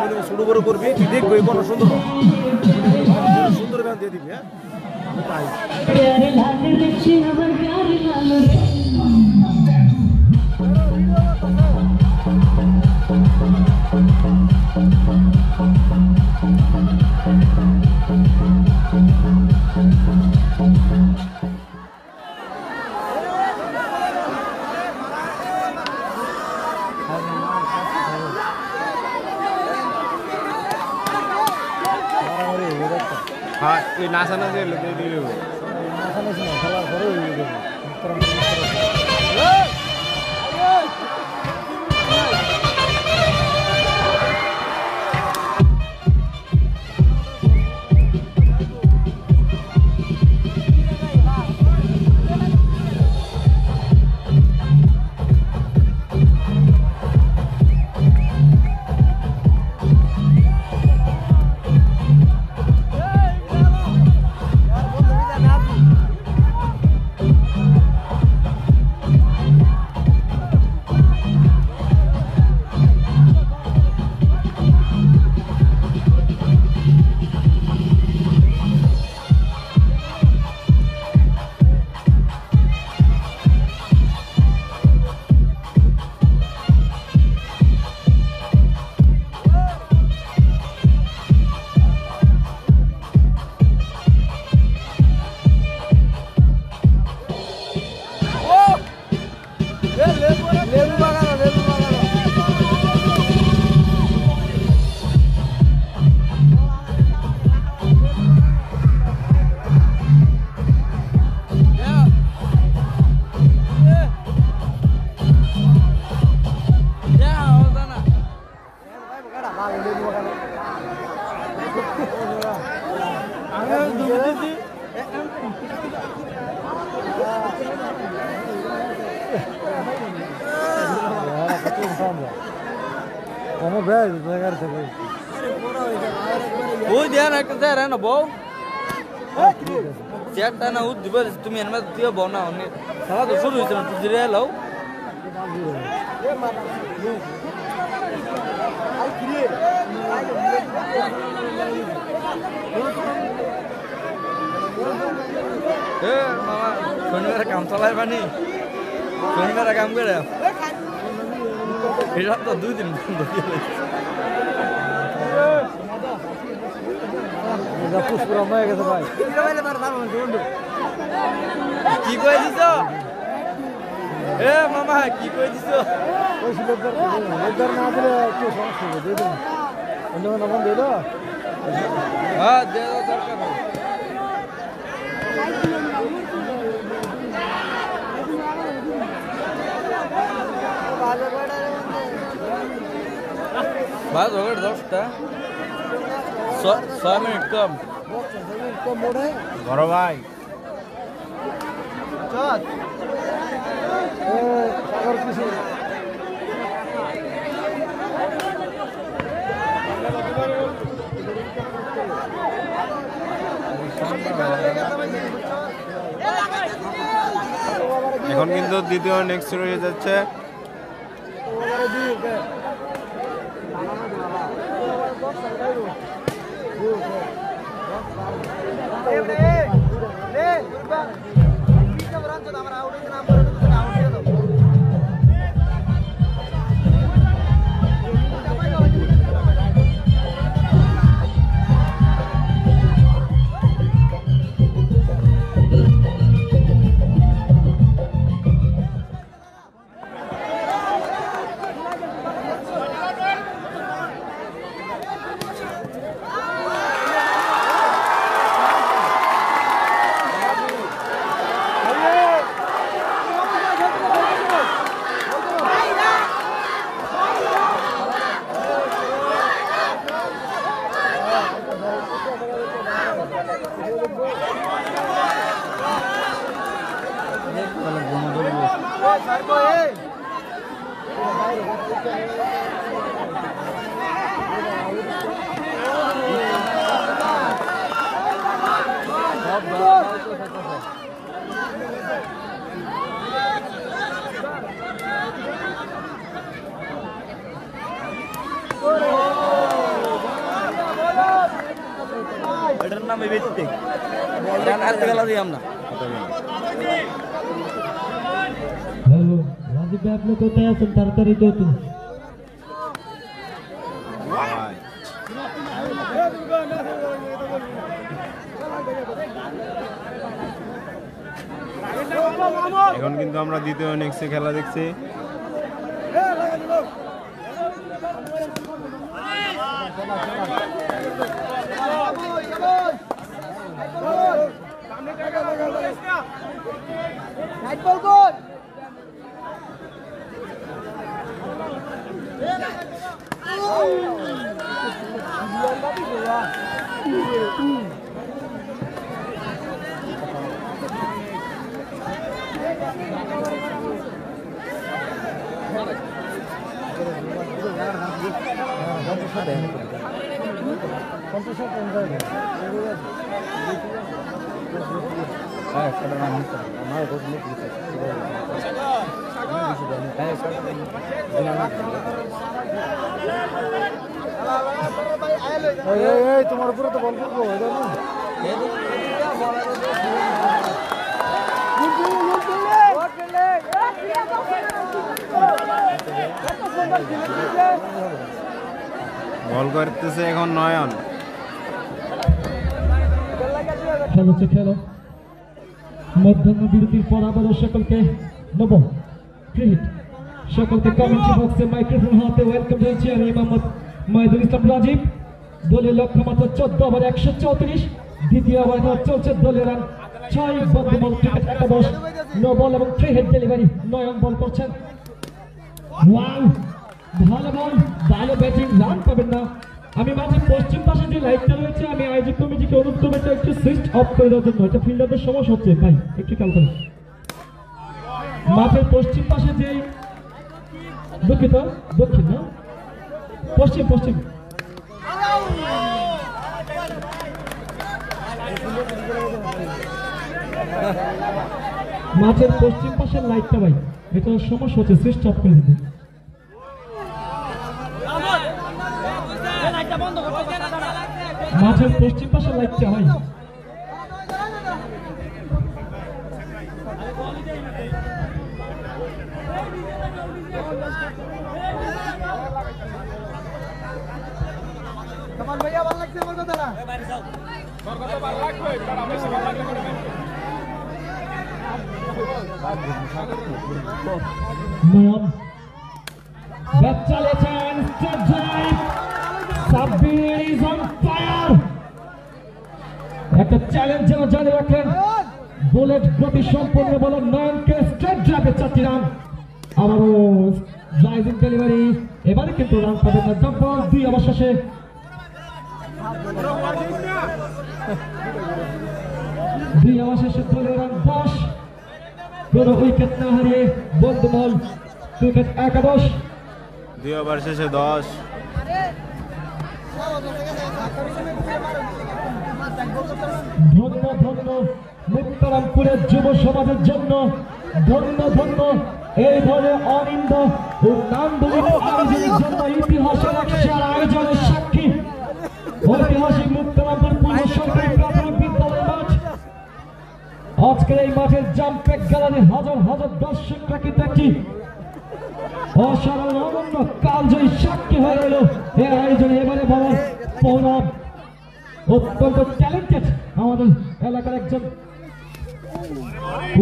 তুই শুরু করে করবি তুই দেখবি কোন সুন্দর সুন্দর গান দিয়ে দিবি হ্যাঁ हाँ ये नासा ना दे लेते दिले वो नासा ना सुना चला करो ये ওই দেন একটা দেন না বউ চেয়ারটা না উঠ দিব তুমি এর মধ্যে দিও বউ না অনেক সারা তো শুরু হইছে না তুই দিরে লাও এ মামা শনিবার কাম চালাই বানি শনিবার কাম করে এটা তো দুই দিন বন্ধ দিয়ে লাগছে পুষ্পরাম হয়ে গেছে ভাই কি কয়ে দিছ এ মামা কি কয়ে দিছ না দিলে একটু সমস্যা হবে দিয়ে দিন অন্য নাম দিয়ে দাও হ্যাঁ দিয়ে দাও দরকার বাস ওগড় 10টা 6 মিনিট কম বড় ভাই চল এ সাগর কিছু এখন কিন্তু দ্বিতীয় নেক্সট শুরু হয়ে যাচ্ছে নামে ভিত্তিক আজকে খেলা দিই আমরা হ্যালো রাজীব ভাই আপনি কোথায় আছেন তাড়াতাড়ি তো এখন কিন্তু আমরা দ্বিতীয় ইনিংসে খেলা দেখছি। তোমার উপরে তো বল করবো বল করতেছে এখন নয়ন। খেলো খেলো মধ্যাহ্ন বিরতির পর আবারও সকলকে নব ক্রিকেট সকলকে কমেন্ট্রি বক্সে মাইক্রোফোন হাতে ওয়েলকাম জানাচ্ছি আমি মোহাম্মদ মাহিদুল ইসলাম রাজীব। দলের লক্ষ্য মাত্র 14 ওভার 134, দ্বিতীয় ওভার চলছে দলের রান 6 বন্ধুমল ক্রিকেট একাদশ, নো বল এবং 3 হেড ডেলিভারি। নয়ন বল করছেন, ওয়াও ভালো বল, ভালো ব্যাটিং, রান পাবেন না। আমি মাঝে পশ্চিম পাশে যে লাইটটা রয়েছে আমি আয়োজক কমিটিকে অনুরোধ করবো এটা একটু সুইচ অফ করে দেওয়ার জন্য, এটা ফিল্ডারদের সমস্যা হচ্ছে ভাই, একটু খেয়াল করেন। মাঠের পশ্চিম পাশে যে দুঃখিত দক্ষিণ না পশ্চিম পশ্চিম মাঠের পশ্চিম পাশের লাইটটা ভাই এটা সমস্যা হচ্ছে, সুইচ অফ করে দিতে। মাঠের পশ্চিম পাশের লাইটটা হয় নয়ন ব্যাট চালিয়েছেন, straight drive, Sabbir is on fire. একটা চ্যালেঞ্জ যেন জারি রাখেন, বুলেট গতি সম্পন্ন বলার নয়নকে স্ট্রেট ড্রাইভে 4টি রান, আবারও ড্রাইভিং ডেলিভারি, এবারে কিন্তু রান পাবেন না। ডট বল 2 ওভার শেষে, দলের রান 10, কোন উইকেট না হারিয়ে বন্ধুমল ক্রিকেট একাদশ 2 ওভার শেষে 10। ধন্য ধন্য মুক্তারামপুরের যুব সমাজের জন্য, ধন্য ধন্য এই ধরনের অনিন্দ ও নান্দনিক আয়োজনের জন্য ইতিহাসের এক সেরা আয়োজনের সাক্ষী ঐতিহাসিক মুক্তারামপুর পূর্ব সরকারি প্রাথমিক বিদ্যালয় মাঠ। আজকের এই মাঠের জাম্পেক গ্যালারি হাজার হাজার দর্শকরা কিন্তু একটি অসাধারণ অনন্য কালজয়ী সাক্ষী হয়ে এলো এই আয়োজনে। এবারে বলার পৌরব অত্যন্ত ট্যালেন্টেড আমাদের এলাকার একজন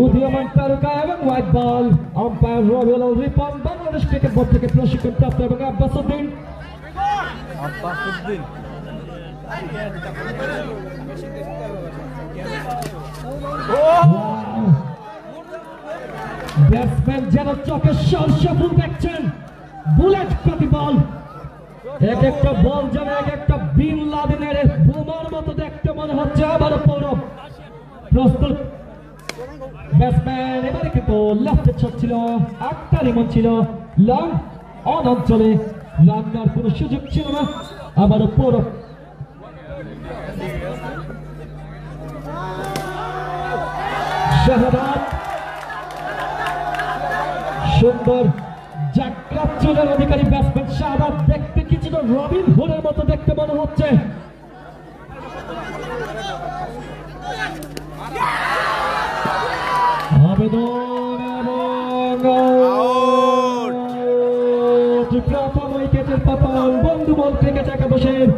উদীয়মান তারকা এবং white ball umpire Rabiul Ripon, Bangladesh cricket board থেকে প্রশিক্ষণ প্রাপ্ত এবং আব্বাস উদ্দিন। ব্যাটসম্যান যেন চোখের সরষে দেখছেন, বুলেট প্রতি বল, এক একটা বল যেন এক একটা বিন লাদেনের বোমার মতো দেখতে মনে হচ্ছে। আবারও পৌরব প্রস্তুত, ব্যাটসম্যান এবারে কিন্তু লেফটে শট ছিল, আক্তার ইমন ছিল লং অন অঞ্চলে, রান্নার কোনো সুযোগ ছিল না। আবারও পৌরব শাহাদাত, সুন্দর জাকরাত চুলের অধিকারী ব্যাটসম্যান শাহাদাত, দেখতে কিছুটা রবিন হুডের মতো দেখতে মনে হচ্ছে। একাদশের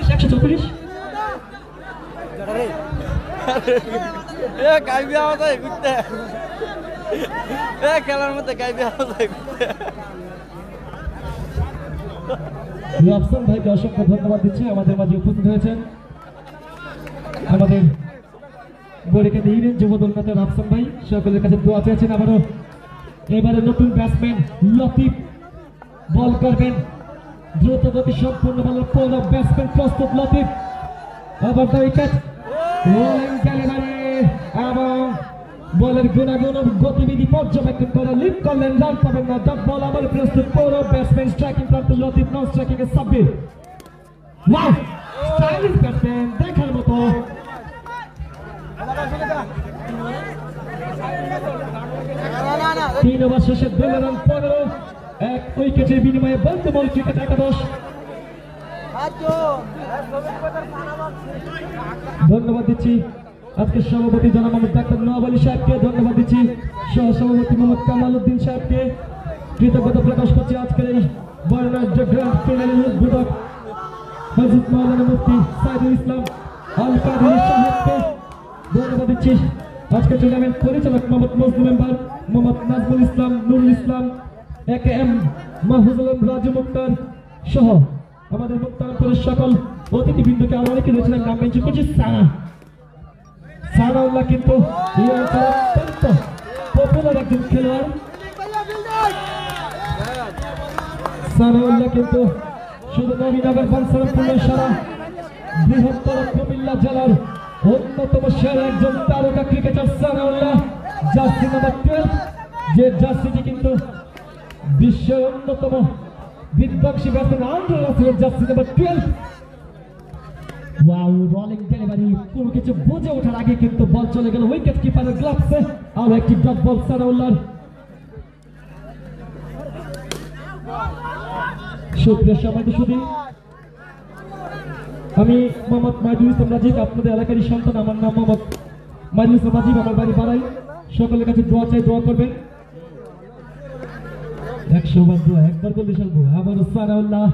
134 খেলার মধ্যে রাফসান ভাইকে অসংখ্য ধন্যবাদ দিচ্ছি আমাদের মাঝে উপস্থিত হয়েছেন আমাদের বড়িকে দিয়ে যুবদল নেতা রাফসান ভাই সকলের কাছে দোয়া চেয়েছেন আবারও এবারে নতুন ব্যাটসম্যান লতিফ বল করবেন দ্রুত গতি সম্পূর্ণ বলের পোল অফ ব্যাটসম্যান প্রস্তুত লতিফ আবার উইকেট রোলিং ডেলিভারি এবং বলের গুণাগুণ গতিবিধি পর্যবেক্ষণ করে লিড করলেন রান পাবেন না ডট বল আবার প্রস্তুত পোল অফ ব্যাটসম্যান স্ট্রাইকিং প্রাপ্ত লতিফ নন স্ট্রাইকিং এ সাব্বির ওয়াও স্টাইলিশ ব্যাটসম্যান দেখার মতো 3 ওভার শেষে 2 রান 15 এক উইকেটের বিনিময়ে বলতে বল ক্রিকেট একাদশ ধন্যবাদ দিচ্ছি আজকের সভাপতি জনাব মোহাম্মদ ডাক্তার নওয়াব আলী সাহেবকে ধন্যবাদ দিচ্ছি সহ সভাপতি মোহাম্মদ কামাল উদ্দিন সাহেবকে কৃতজ্ঞতা প্রকাশ করছি আজকের এই বর্ণাঢ্য গ্র্যান্ড ফিনালের উদ্বোধক মসজিদ মাওলানা মুফতি সাইদুল ইসলাম আল কাদেরী সাহেবকে ধন্যবাদ দিচ্ছি আজকের টুর্নামেন্ট পরিচালক মোহাম্মদ মজনু মেম্বার মোহাম্মদ নাজমুল ইসলাম নুরুল ইসলাম একেএম মাহফুজুল আলম রাজু মুক্তার সহ আমাদের মুক্তারপুরের সকল অতিথিবৃন্দকে আরো অনেকে রয়েছেন নাম মেনশন করছি সানাউল্লাহ কিন্তু এই অঞ্চলে অত্যন্ত পপুলার একজন খেলোয়াড় সানাউল্লাহ কিন্তু শুধু নবীনগর বানসারামপুর সারা বৃহত্তর কুমিল্লা জেলার অন্যতম সেরা একজন তারকা ক্রিকেটার সানাউল্লাহ জার্সি নাম্বার 12 যে জার্সিটি কিন্তু বিশ্বের অন্যতম বিধ্বংসী ব্যাটসম্যান আন্ডার রাসেলের jersey number 12 wow rolling delivery কোনো কিছু বুঝে ওঠার আগে কিন্তু বল চলে গেল উইকেট কিপারের গ্লাভসে আর একটি ডট বল সানাউল্লাহ সুপ্রিয় সমাজ শুধু আমি মোহাম্মদ মাইদুল ইসলাম রাজীব আপনাদের এলাকারই সন্তান আমার নাম মোহাম্মদ মাইদুল ইসলাম রাজীব আমার বাড়ি বাড়াই সকলের কাছে দোয়া চাই দোয়া করবেন 100 বার দোয়া একবার করলে চলবো আবার সানাউল্লাহ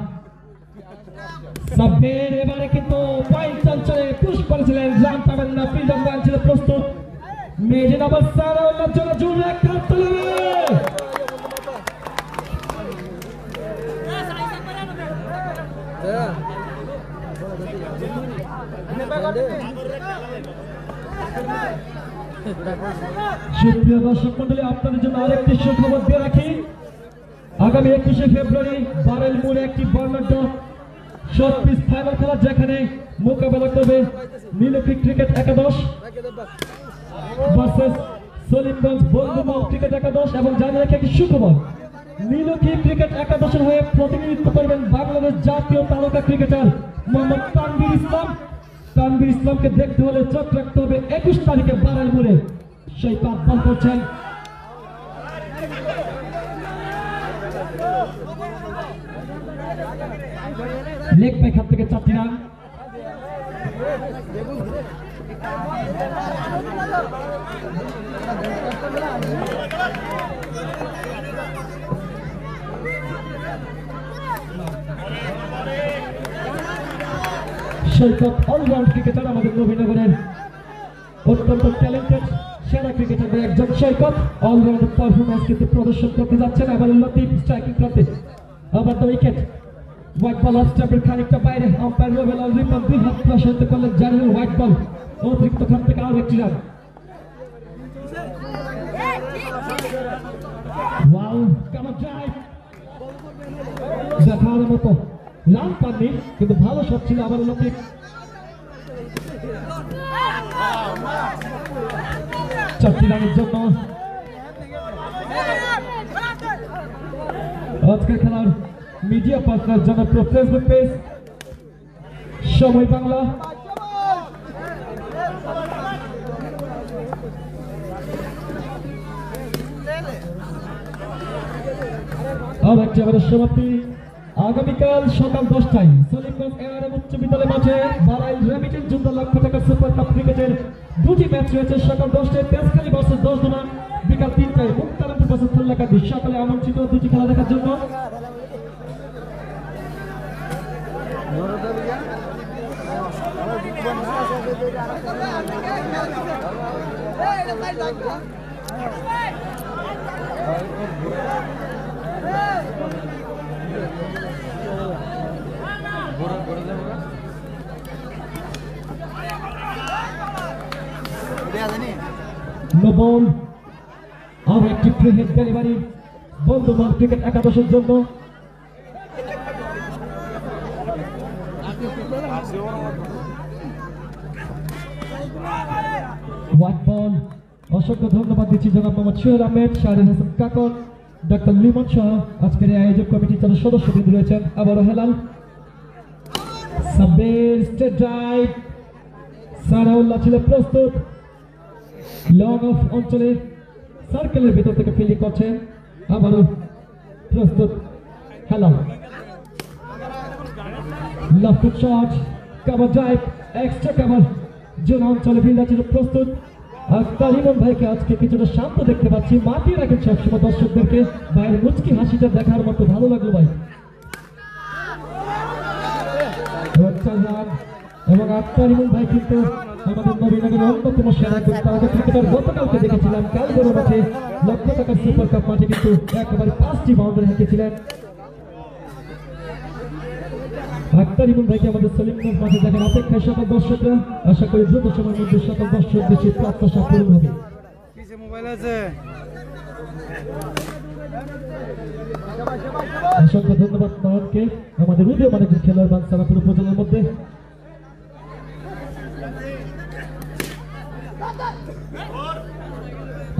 সাব্বির এবারে কিন্তু পয়েন্ট চলছে পুশ করেছিলেন রান পাবেন না ফিল্ডার রান ছিল প্রস্তুত মেজে নাম্বার সানাউল্লাহ জন্য জোরে একটা হাত তুলবে সুপ্রিয় দর্শক মন্ডলী আপনাদের জন্য আরেকটি সুখবর দিয়ে রাখি আগামী 21শে ফেব্রুয়ারি বারেল মোড়ে একটি বর্ণাঢ্য শর্ট পিচ ফাইনাল খেলা যেখানে মোকাবেলা করবে নীলক্ষী ক্রিকেট একাদশ ভার্সেস সলিমগঞ্জ বন্ধুমল ক্রিকেট একাদশ এবং জানিয়ে রাখি একটি সুখবর নীলক্ষী ক্রিকেট একাদশের হয়ে প্রতিনিধিত্ব করবেন বাংলাদেশ জাতীয় তারকা ক্রিকেটার মোহাম্মদ তানভীর ইসলাম তানভীর ইসলামকে দেখতে হলে চোখ রাখতে হবে 21 তারিখে বারেল মোড়ে সেই পাত বল করছেন লেগ ব্যাক হাত থেকে 4টি রান সৈকত অলরাউন্ড ক্রিকেটার আমাদের নবীনগরের অত্যন্ত ট্যালেন্টেড সেরা ক্রিকেটারদের একজন সৈকত অলরাউন্ড পারফরমেন্স কিন্তু প্রদর্শন করতে যাচ্ছেন আবার লতিফ স্ট্রাইকিং করতে আবার the wicket white ball off স্টাম্পের খানিকটা বাইরে আম্পায়ার রোবেল আল রিপন 2 হাত প্রসারিত করলেন জানিল হোয়াইট বল অতিরিক্ত খান থেকে আরো একটি রান ওয়াও কামার ড্রাইভ দেখার মতো রান পাননি কিন্তু ভালো শট ছিল আবার লতিফ চারটি রানের জন্য আজকের খেলার মিডিয়া পার্টনার জনপ্রিয় ফেসবুক পেজ সময় বাংলা আর একটি আমাদের সমাপ্তি আগামীকাল সকাল 10টায় সলিমগঞ্জ এআরএম উচ্চ বিদ্যালয় মাঠে বারাইল রেমিটেন্স যুদ্ধ লক্ষ টাকা সুপার কাপ ক্রিকেটের দুটি ম্যাচ রয়েছে সকাল 10টায় তেজখালী ভার্সেস 10 দোনা বিকাল 3টায় মুক্তারামপুর ভার্সেস খুলনাকান্দি সকালে আমন্ত্রিত দুটি খেলা দেখার জন্য নবল আর একটি ফ্রি হিট ডেলিভারি বন্ধুমান ক্রিকেট একাদশের জন্য। হোয়াইট বল, অসংখ্য ধন্যবাদ দিচ্ছি জনাব মোহাম্মদ সোহেল আহমেদ, শাহরিন হাসান কাকন, ডক্টর লিমন সহ আজকের এই আয়োজক কমিটির যারা সদস্যবৃন্দ রয়েছেন। আবারও হেলাল সাব্বির স্ট্রেট ড্রাইভ, সানাউল্লাহ ছিল প্রস্তুত, লং অফ অঞ্চলে সার্কেলের ভিতর থেকে ফিল্ডিং করছেন। আবারও প্রস্তুত Helal, left shot, cover drive, extra cover, zone অঞ্চলে ফিল্ডার ছিল প্রস্তুত। আর তালিমন ভাইকে আজকে কিছুটা শান্ত দেখতে পাচ্ছি, মাতিয়ে রাখেন সবসময় দর্শকদেরকে। ভাইয়ের মুচকি হাসিটা দেখার মতো ভালো লাগলো ভাই। এবং তালিমন ভাই কিন্তু আমাদের নবীনগরের অন্যতম সেরা ক্রিকেটার। গতকালকে দেখেছিলাম কালগড় মাঠে লক্ষ টাকার সুপার কাপ মাঠে কিন্তু একেবারে 5টি বাউন্ডারি হাঁকিয়েছিলেন। তালিমন ভাইকে আমাদের সলিমগঞ্জ মাঠে দেখার অপেক্ষায় সকল দর্শকরা। আশা করি দ্রুত সময়ের মধ্যে সকল দর্শক দেশে প্রত্যাশা পূরণ হবে। অসংখ্য ধন্যবাদ নয়নকে, আমাদের উদীয়মান একজন খেলোয়াড় বানসারাপুর উপজেলার মধ্যে।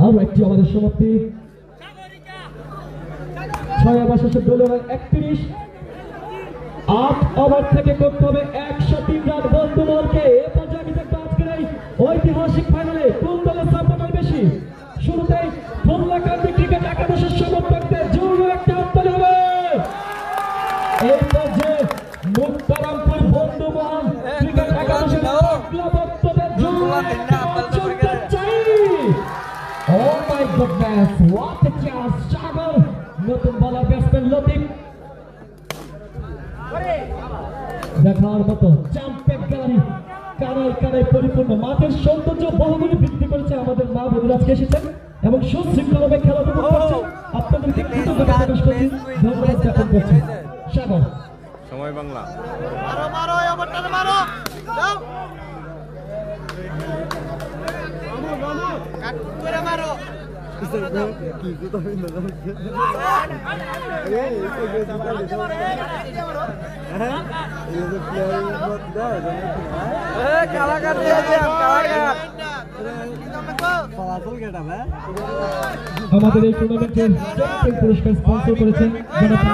আরো একটি আমাদের সমাপ্তি, 6 ওভার শেষে দলীয় 31, 8 ওভার থেকে করতে হবে 103 রান বন্ধুমহলকে। এ পর্যায়ে আমি দেখবো আজকের এই ঐতিহাসিক ফাইনালে কোন দলের সাপোর্টার বেশি। শুরুতেই ফুল্লাকান্দি ক্রিকেট একাদশের সমর্থকদের জোরে একটা হাততালি হবে। এই পর্যায়ে মুক্তারামপুর বন্ধুমহল ক্রিকেট একাদশের ভক্তদের জোরে একটা হাততালি চাই। Oh my goodness, what a chance! Sagar, নতুন বলার ব্যাটসম্যান লতিফ, দেখার মতো চাম্পের গ্যালারি, কানায় কানায় পরিপূর্ণ। মাঠের সৌন্দর্য বহুগুণে বৃদ্ধি করেছে আমাদের মা বোনেরা আজকে এসেছেন এবং সুশৃঙ্খলভাবে খেলা উপভোগ করছেন। আপনাদেরকে কৃতজ্ঞতা প্রকাশ করছি, ধন্যবাদ জ্ঞাপন করছি। সাগর, সময় বাংলা। আমাদের এই টুর্নামেন্টের চ্যাম্পিয়ন পুরস্কার স্পন্সর করেছেন জনাব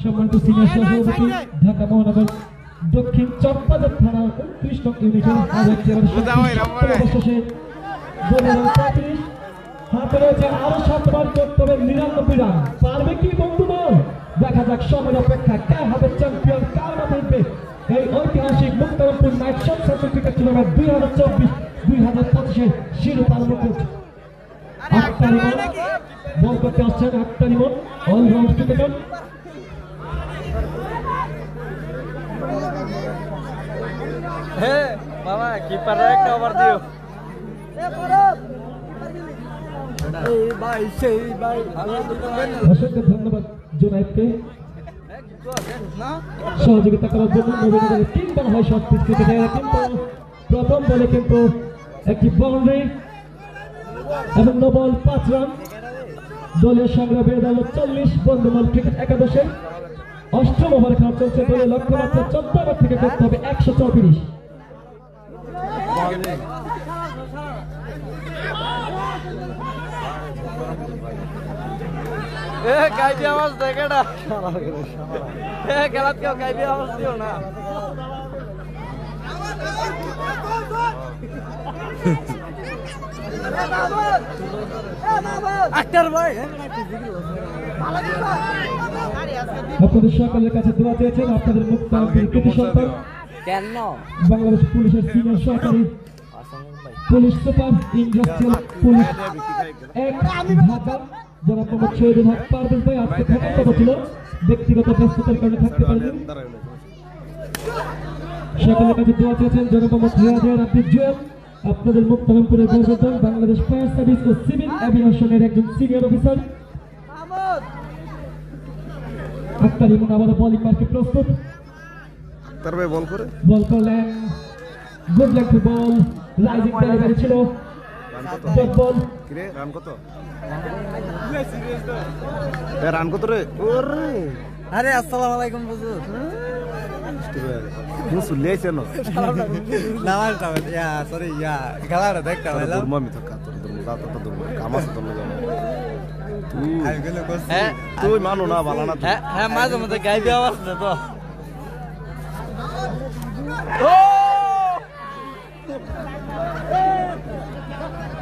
সম্মানিত সিনিয়র সভাপতি, ঢাকা মহানগর দক্ষিণ চম্পাদর থানা 29 নং ইউনিটের হাতে রয়েছে আরো 7 বার করতে হবে 99 রান। পারবে কি বন্ধুমহল? দেখা যাক, সময়ের অপেক্ষা। কার হবে চ্যাম্পিয়ন, কার না থাকবে এই ঐতিহাসিক Muktarampur night circle cricket tournament 2024-2025 শিরোপার মুকুট। আক্তারিমন বল করতে আসছেন। আক্তারিমন অলরাউন্ড ক্রিকেটার। বাবা কিপার একটা ওভার দিও। অসংখ্য ধন্যবাদ জোনাইদকে সহযোগিতা করার জন্য। নবীনগরের 3 বল হয় শর্ট পিচ ক্রিকেটে, কিন্তু প্রথম বলে কিন্তু একটি বাউন্ডারি এবং নো বল 5 রান। দলীয় সংগ্রহ বেড়ে দাঁড়ালো 40। বন্ধুমহল ক্রিকেট একাদশের 8ম ওভার খেলা চলছে। দলের লক্ষ্যমাত্রা 14 ওভার থেকে করতে হবে 134। গাইবি আওয়াজ দেখে না, খেলাত কেউ গাইবি আওয়াজ দিও না। আক্তার ভাই আপনাদের সকলের কাছে দোয়া চেয়েছেন। আপনাদের মুক্তারামপুর কৃতি সন্তান, বাংলাদেশ পুলিশের সিনিয়র সহকারী police super, industrial police 1 Dhaka, জনাব মোহাম্মদ শহীদুল হক পারভেজ ভাই আজকে থাকার কথা ছিল, ব্যক্তিগত ব্যস্ততার কারণে থাকতে পারেনি। সকলের কাছে দোয়া চেয়েছেন জনাব মোহাম্মদ রিয়াদ আব্দুল জুয়েল, আপনাদের মুক্তারামপুরের গর্বধন বাংলাদেশ ফায়ার সার্ভিস ও সিভিল এভিয়েশনের একজন সিনিয়র অফিসার। আক্তার ইমন আবারও বোলিং মার্কে প্রস্তুত। তার ভাই বল করে বল করলেন, গুড লেগ বল, রাইজিং ডেলিভারি ছিল, ডট বল। কিরে রান কত? রান কত রে? ওরে আরে আসসালামু আলাইকুম বুজু মুসু লেছে না নামাজ টাইম ইয়া সরি ইয়া খেলাটা দেখতে পাইলাম মামি তো কাতর দরমু দাতা তো দরমু কামাস তো দরমু তুই মানো না ভালো না হ্যাঁ মাঝে মধ্যে গাইবে আওয়াজ দে তো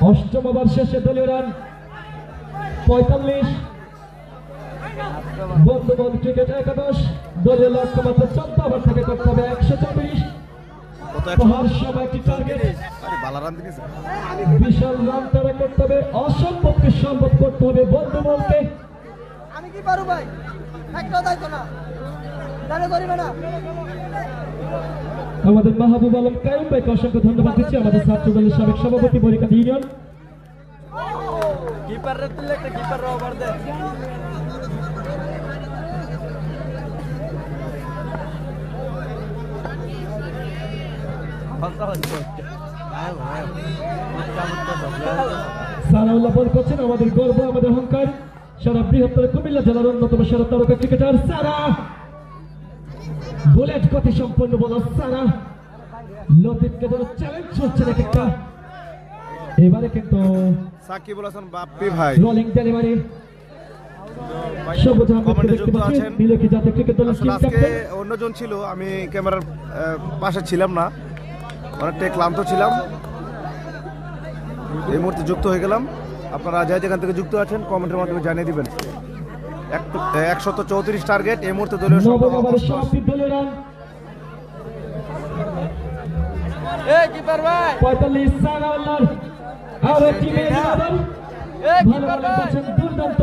অষ্টম ওভার শেষে দলীয় রান 45। বন্ধুবল ক্রিকেট একাদশ দলীয় লক্ষ্যমাত্রা 14 ওভার থেকে করতে হবে 124। প্রহার সময় একটি টার্গেট, বিশাল রান তারা করতে হবে, অসম্ভবকে সম্ভব করতে হবে বন্ধুবলকে। আমি কি পারু ভাই, একটা দাইতো না জানে করিবে না। আমাদের মাহবুব আলম কাইম ভাইকে অসংখ্য ধন্যবাদ দিচ্ছি, আমাদের ছাত্র দলের সাবেক সভাপতি বরিকাদ ইউনিয়ন। কিপার রে তুলে একটা কিপার ওভার দে সানাউল্লাহ বল করছেন, আমাদের গর্ব, আমাদের অহংকার, সারা বৃহত্তর কুমিল্লা জেলার অন্যতম সেরা তারকা ক্রিকেটার সারা। বুলেট গতি সম্পন্ন বলার সারা লতিফকে যেন চ্যালেঞ্জ করছেন একটা। এবারে কিন্তু সাকিব আল হাসান বাপ্পি ভাই রোলিং ডেলিভারি, সবুজ আহমেদকে দেখতে পাচ্ছেন, বিলেকি জাতীয় ক্রিকেট দলের টিম আজকে ক্যাপ্টেন। অন্যজন ছিল, আমি ক্যামেরার পাশে ছিলাম না, অনেকটাই ক্লান্ত ছিলাম। এই মুহূর্তে যুক্ত হয়ে গেলাম। আপনারা যে যেখান থেকে যুক্ত আছেন কমেন্টের মাধ্যমে জানিয়ে দিবেন। 134 টার্গেট এই মুহূর্তে দলীয় নবম ওভারে সমাপ্তি দলীয় রান এ কিপার ভাই 45। সানাউল্লাহ আর একটি মেডাল, ভালো বলে পাচ্ছেন, দুর্দান্ত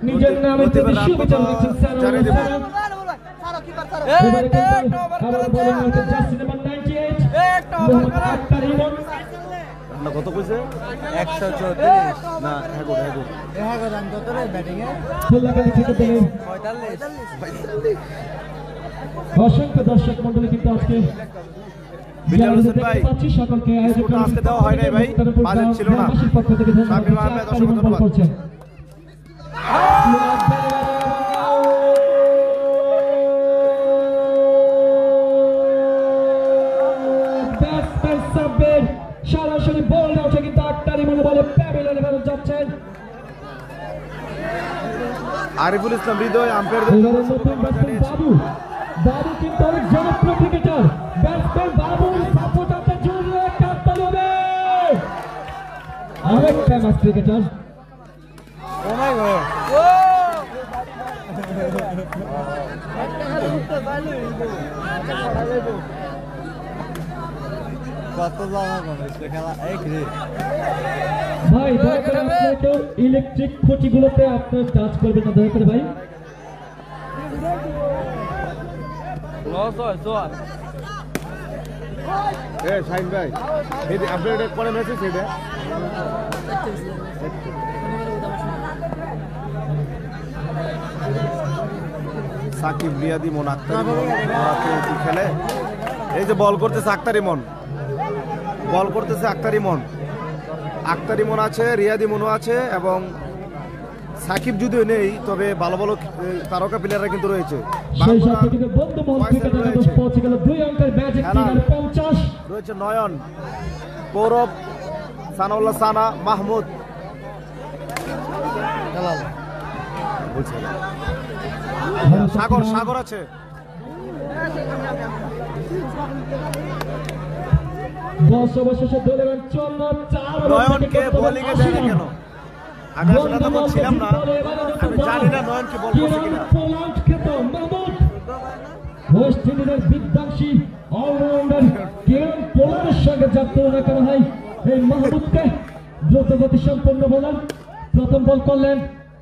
নিজের নামে প্রতি শুভেচ্ছা দিচ্ছেন সানাউল্লাহ। সারা কিপার সারা এবারে কিন্তু আবার বোলিং করতে জার্সি নাম্বার 98 মোহাম্মদ আক্তার ইমন। না কত কইছে 134 না হ্যাগো রান কত রে ব্যাটিং এ ফুললাকালী থেকে দলের 45 অসংখ্য দর্শক মন্ডলী কিন্তু আজকে বিলাল হোসেন ভাই পাচ্ছি, সকলকে আয়োজক আজকে দেওয়া হয় নাই ভাই, বাজেট ছিল না। বাংলাদেশের পক্ষ থেকে শামিম আহমেদ অসংখ্য ধন্যবাদ। করছেন। ব্যাটসম্যান সাব্বির সরাসরি বল উঠে কিন্তু আক্তার ইমন বলে প্যাভিলিয়নে ফেরত যাচ্ছেন। আরিফুল ইসলাম হৃদয় আম্পায়ারদের এবারে নতুন ব্যাটসম্যান বাবু, বাবু কিন্তু অনেক জনপ্রিয় ক্রিকেটার। ব্যাটসম্যান বাবু সাপোর্টারদের জন্য কাটতে হবে, অনেক ফেমাস ক্রিকেটার। ও মাই গড কত জানা কমেছে খেলা এই রে ভাই দয়া করে আপনারা কেউ ইলেকট্রিক খুঁটিগুলোতে আপনার টাচ করবেন না, দয়া করে ভাই। লস হয় সোয়ার এ শাইন ভাই এই আপডেট করে মেসেজ এটা সাকিব রিয়াদি মন আক্তার ইমন খেলে। এই যে বল করতেছে আক্তার ইমন, বল করতেছে আক্তার ইমন, আক্তার ইমন আছে, রিয়াদি মনও আছে এবং সাকিব যদিও নেই তবে ভালো ভালো তারকা প্লেয়াররা কিন্তু রয়েছে। সেই সাথে কিন্তু বন্ধু মহল ক্রিকেটার দল পৌঁছে গেল 2 অঙ্কের ম্যাজিক ফিগার 50। রয়েছে নয়ন, গৌরব, সানাউল্লাহ, সানা, মাহমুদ, সাগর, সাগর আছে। অবশেষে দলের 54 নয়নকে বোলিং এ দেয় কেন? আমি আসলে তখন ছিলাম না, আমি জানি না নয়নকে বল করছে কিনা। পোল্যান্ড খেত মাহমুদ, ওয়েস্ট ইন্ডিজের বিধ্বংসী অলরাউন্ডার কিরণ পোলারের সঙ্গে যার তুলনা করা হয় এই মাহমুদকে। দ্রুত গতি সম্পন্ন বোলার, প্রথম বল করলেন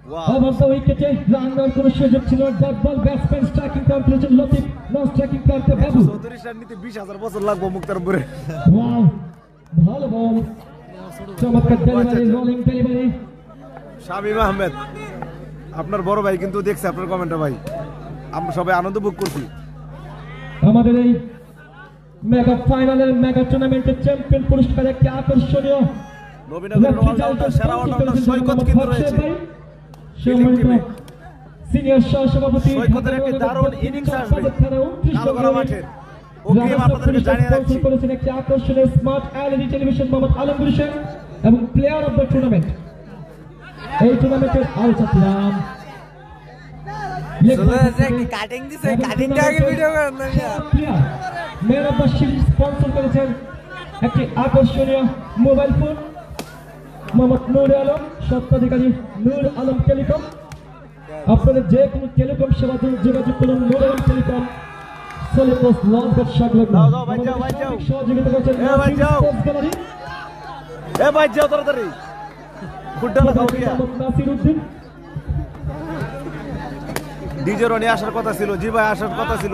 Above the wicket, runner কোনো সুযোগ ছিল dot ball batsman striking complete Latif নন স্ট্রাইকিং করতে বাবু 34 রান নিতে 20000 বছর লাগবে মুক্তারপুরে ওয়াও ভালো বল চমৎকার delivery rolling delivery Shamim Ahmed আপনার বড় ভাই কিন্তু দেখছে আপনার কমেন্টে ভাই আমরা সবাই আনন্দ ভোগ করছি আমাদের এই মেগা ফাইনালের মেগা টুর্নামেন্টের চ্যাম্পিয়ন পুরস্কার একটি আকর্ষণীয় নবীনগরের অলরাউন্ডার সেরা অলরাউন্ডার সৈকত কিন্তু রয়েছে সিনিয়র সহসভাপতি সৈকতের একটি দারুণ ইনিংস আসবে কালোগড়া মাঠের ওকে আপনাদেরকে জানিয়ে রাখছি করেছেন একটি আকর্ষণীয় smart LED television Mohammad Alamgir Hossain এবং প্লেয়ার অফ দ্য টুর্নামেন্ট এই টুর্নামেন্টের আলোচনাম কাটিং দিছে কাটিংটা আগে ভিডিও করেন না man of the series sponsor করেছেন একটি আকর্ষণীয় মোবাইল ফোন মোহাম্মদ নূর আলম স্বত্বাধিকারী নূর আলম টেলিকম আপনাদের যে কোনো টেলিকম সেবা যোগাযোগ করুন নূর আলম টেলিকম সলিপোস লঞ্চঘাট সংলগ্ন সহযোগিতা করছেন ভাই যাও তাড়াতাড়ি ফুটবল খাও গিয়া নাসির উদ্দিন ডিজে রনি আসার কথা ছিল জি ভাই আসার কথা ছিল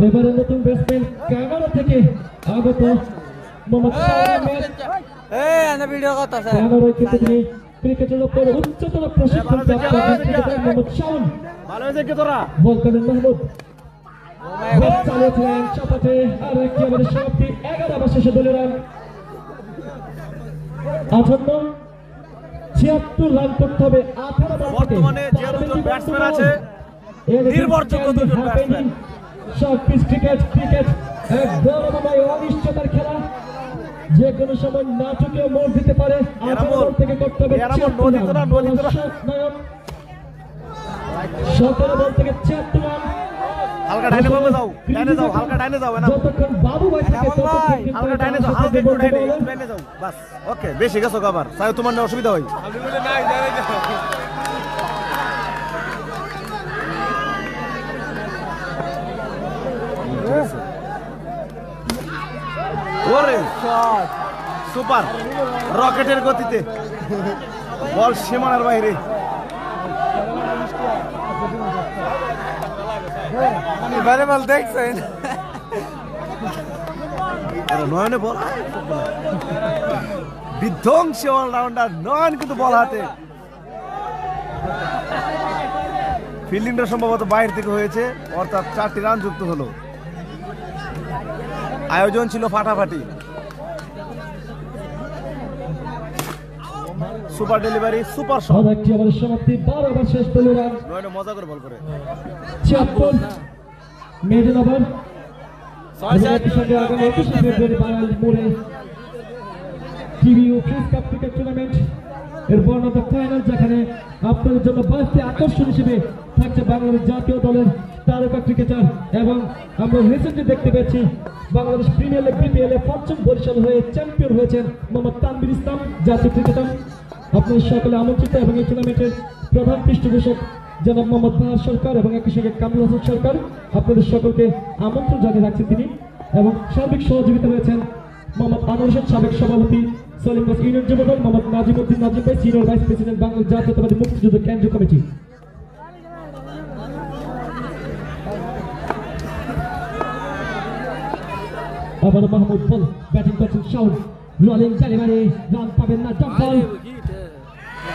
এবারে নতুন ব্যাটসম্যান ক্যামেরা থেকে আগত মোহাম্মদ শাহিদ এই আনা ভিডিও করতেছে ক্যামেরা থেকে তিনি ক্রিকেটের উপর উচ্চতর প্রশিক্ষণ প্রাপ্ত ক্রিকেটার মোহাম্মদ শাওন ভালো হয়েছে কি তোরা বল করেন মাহমুদ চালিয়েছিলেন চাপাতে আর একটি আমাদের সমাপ্তি 11 ওভার শেষে দলের রান 76 রান করতে হবে 18 বল বর্তমানে যে দুজন ব্যাটসম্যান আছে নির্ভরযোগ্য দুজন ব্যাটসম্যান শর্ট পিচ ক্রিকেট এক গৌরবময় অনিশ্চয়তার খেলা যে কোনো সময় নাটকেও মোড় দিতে পারে 18 বল থেকে করতে হবে 17 বল থেকে 76 রান হালকা ডাইনে বাবা যাও হালকা ডাইনে যাও না যতক্ষণ বাবু ভাই থাকে ততক্ষণ হালকা ডাইনে যাও হালকা একটু ডাইনে যাও বাস ওকে বেশি গেছো আবার তাই তোমার না অসুবিধা হয় আমি বলে নাই জানাই ওরে শট সুপার রকেটের গতিতে বল সীমানার বাইরে এবারে বল দেখছেন নয়নে বল বিধ্বংসী অলরাউন্ডার নয়ন কিন্তু বল হাতে ফিল্ডিংটা সম্ভবত বাইরে থেকে হয়েছে অর্থাৎ 4টি রান যুক্ত হলো আয়োজন ছিল ফাটাফাটি সুপার ডেলিভারি সুপার শট একটি ওভারের সমাপ্তি 12 ওভার শেষ হলো রান নয়নে মজা করে বল করে 76 মেডেন ওভার একই সঙ্গে আগামী 21 ফেব্রুয়ারি বাঙালি মোড়ে টিভি ও ফ্রিজ কাপ ক্রিকেট টুর্নামেন্ট এর বর্ণাঢ্য ফাইনাল যেখানে আপনাদের জন্য 22টি আকর্ষণ হিসেবে থাকছে বাংলাদেশ জাতীয় দলের তারকা ক্রিকেটার এবং আমরা রিসেন্টলি দেখতে পেয়েছি বাংলাদেশ প্রিমিয়ার লিগ বিপিএল এ পঞ্চম বরিশাল হয়ে চ্যাম্পিয়ন হয়েছেন মোহাম্মদ তানভীর ইসলাম জাতীয় ক্রিকেটার আপনাদের সকলে আমন্ত্রিত এবং এই টুর্নামেন্টের প্রধান পৃষ্ঠপোষক জনাব মোহাম্মদ বাহার সরকার এবং একই সঙ্গে কামরুল হাসান সরকার আপনাদের সকলকে আমন্ত্রণ জানিয়ে রাখছেন তিনি এবং সার্বিক সহযোগিতা রয়েছেন মোহাম্মদ আনোয়ার হোসেন সাবেক সভাপতি সলিমগঞ্জ ইউনিয়ন যুবদল মোহাম্মদ নাজিমউদ্দিন নাজিম ভাই সিনিয়র ভাইস প্রেসিডেন্ট বাংলাদেশ জাতীয়তাবাদী মুক্তিযুদ্ধ কেন্দ্রীয় কমিটি আবার মাহমুদ বল ব্যাটিং করছেন শাওন রোলিং ডেলিভারি রান পাবেন না টপ বল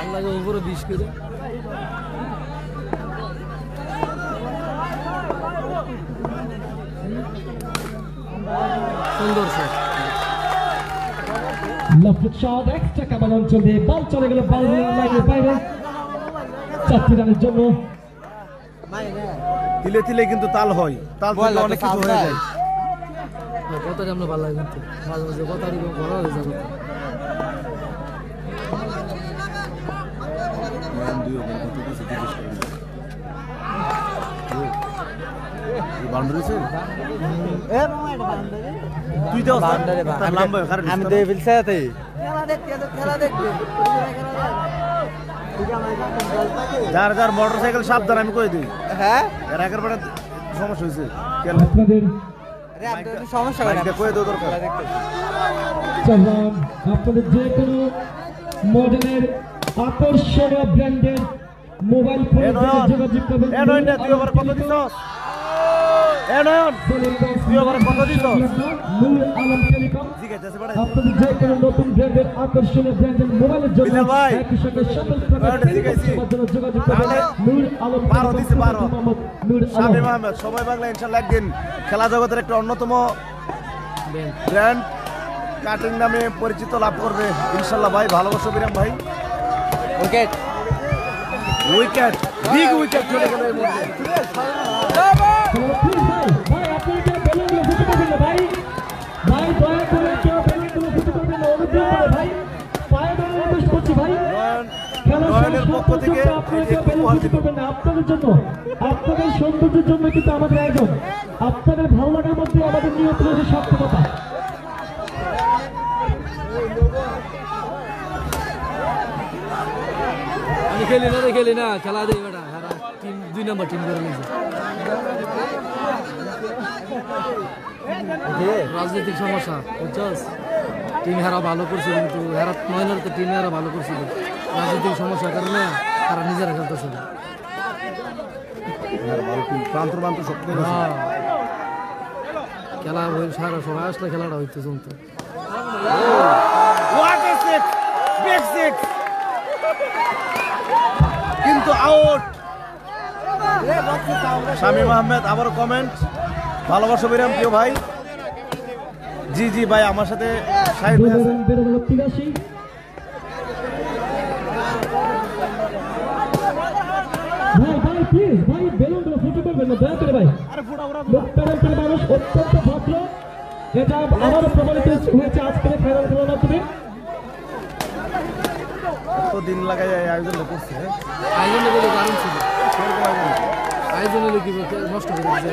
আল্লাহ উপরে 20 করে সুন্দর shot left shot extra cover অঞ্চল দিয়ে বল চলে গেল বল লাইনের বাইরে 4টি রানের জন্য তিলে তিলে কিন্তু তাল হয় তাল থেকে অনেক কিছু হয়ে যায় কথা আমরা ভালো লাগে কিন্তু মাঝে মাঝে কথা দিব বড় হয়ে যাবে বাউন্ডারি এ মামা এটা বাউন্ডারি তুই তো লম্বা আমি দেই ফিলসাতে খেলা দেখতে যার যার মোটরসাইকেল সাবধান আমি কই দিই হ্যাঁ এর আগের বার সমস্যা হয়েছে আপনাদের সমস্যা হয় না কই দাও দরকার চলুন আপনাদের যে কোনো মডেলের আকর্ষণীয় ব্র্যান্ডের মোবাইল ফোন যোগাযোগ করবেন। তুই ওভার কত দিছস? তুই ওভার কত দিছস? নূর আলম টেলিকম জিজ্ঞাসা করে আপনাদের যে কোনো নতুন ব্র্যান্ডের আকর্ষণীয় ব্র্যান্ডের মোবাইলের জন্য বিল্লাল ভাই, একই সাথে সকল প্রকার টেলিকমের জন্য যোগাযোগ করবেন। নূর আলম টেলিকম, মোহাম্মদ নূর আলম। শামীম আহমেদ, সময় বাংলা ইনশাআল্লাহ একদিন খেলা জগতের একটা অন্যতম ব্র্যান্ড কাটিং নামে পরিচিত লাভ করবে ইনশাআল্লাহ। ভাই ভালোবাসো বিরাম ভাই। উইকেট উইকেট বিগ উইকেট চলে গেল এই মুহূর্তে। ভাই আপনি কেউ বেলুনগুলো ফুটে করবেন না ভাই, ভাই দয়া করে কেউ বেলুনগুলো ফুটে করবেন না, অনুরোধ করে ভাই, পায়ে ধরে রিকোয়েস্ট করছি ভাই। নয়নের পক্ষ থেকে আপনারা কেউ বেলুন ফুটে করবেন না, আপনাদের জন্য, আপনাদের সৌন্দর্যের জন্য কিন্তু আমাদের আয়োজন, আপনাদের ভালো লাগার মধ্যে আমাদের নিয়ত রয়েছে সার্থকতা। আমি খেলি না খেলা দেই বেটা টিম 2 নম্বর টিম করে নিয়েছে। রাজনৈতিক সমস্যা বুঝছস, টিম হারা ভালো করছে কিন্তু হারা নয়নের তো টিম হারা ভালো করছিল, রাজনৈতিক সমস্যার কারণে তারা নিজেরা খেলতেছে না। প্রান্ত প্রান্ত শক্তি খেলা ওই সারা সবাই আসলে খেলাটা হইতে চলতো। কিন্তু আউট। শামীম আহমেদ আবার কমেন্ট, ভালোবাসো বিরাম প্রিয় ভাই। জি জি ভাই, আমার সাথে শাহিদ ভাই আছে। ভাই ভাই প্লিজ ভাই বেলুনগুলো ফুটে করবেন না দয়া করে ভাই। মুক্তারামপুরের মানুষ অত্যন্ত ভদ্র, এটা আবারও প্রমাণিত হয়েছে আজকের খেলার খেলার মাধ্যমে। দিন লাগাই আয়োজনটা করছে, আয়োজনে বলে দারুণ ছিল, আয়োজনে কি নষ্ট করে দিয়েছে।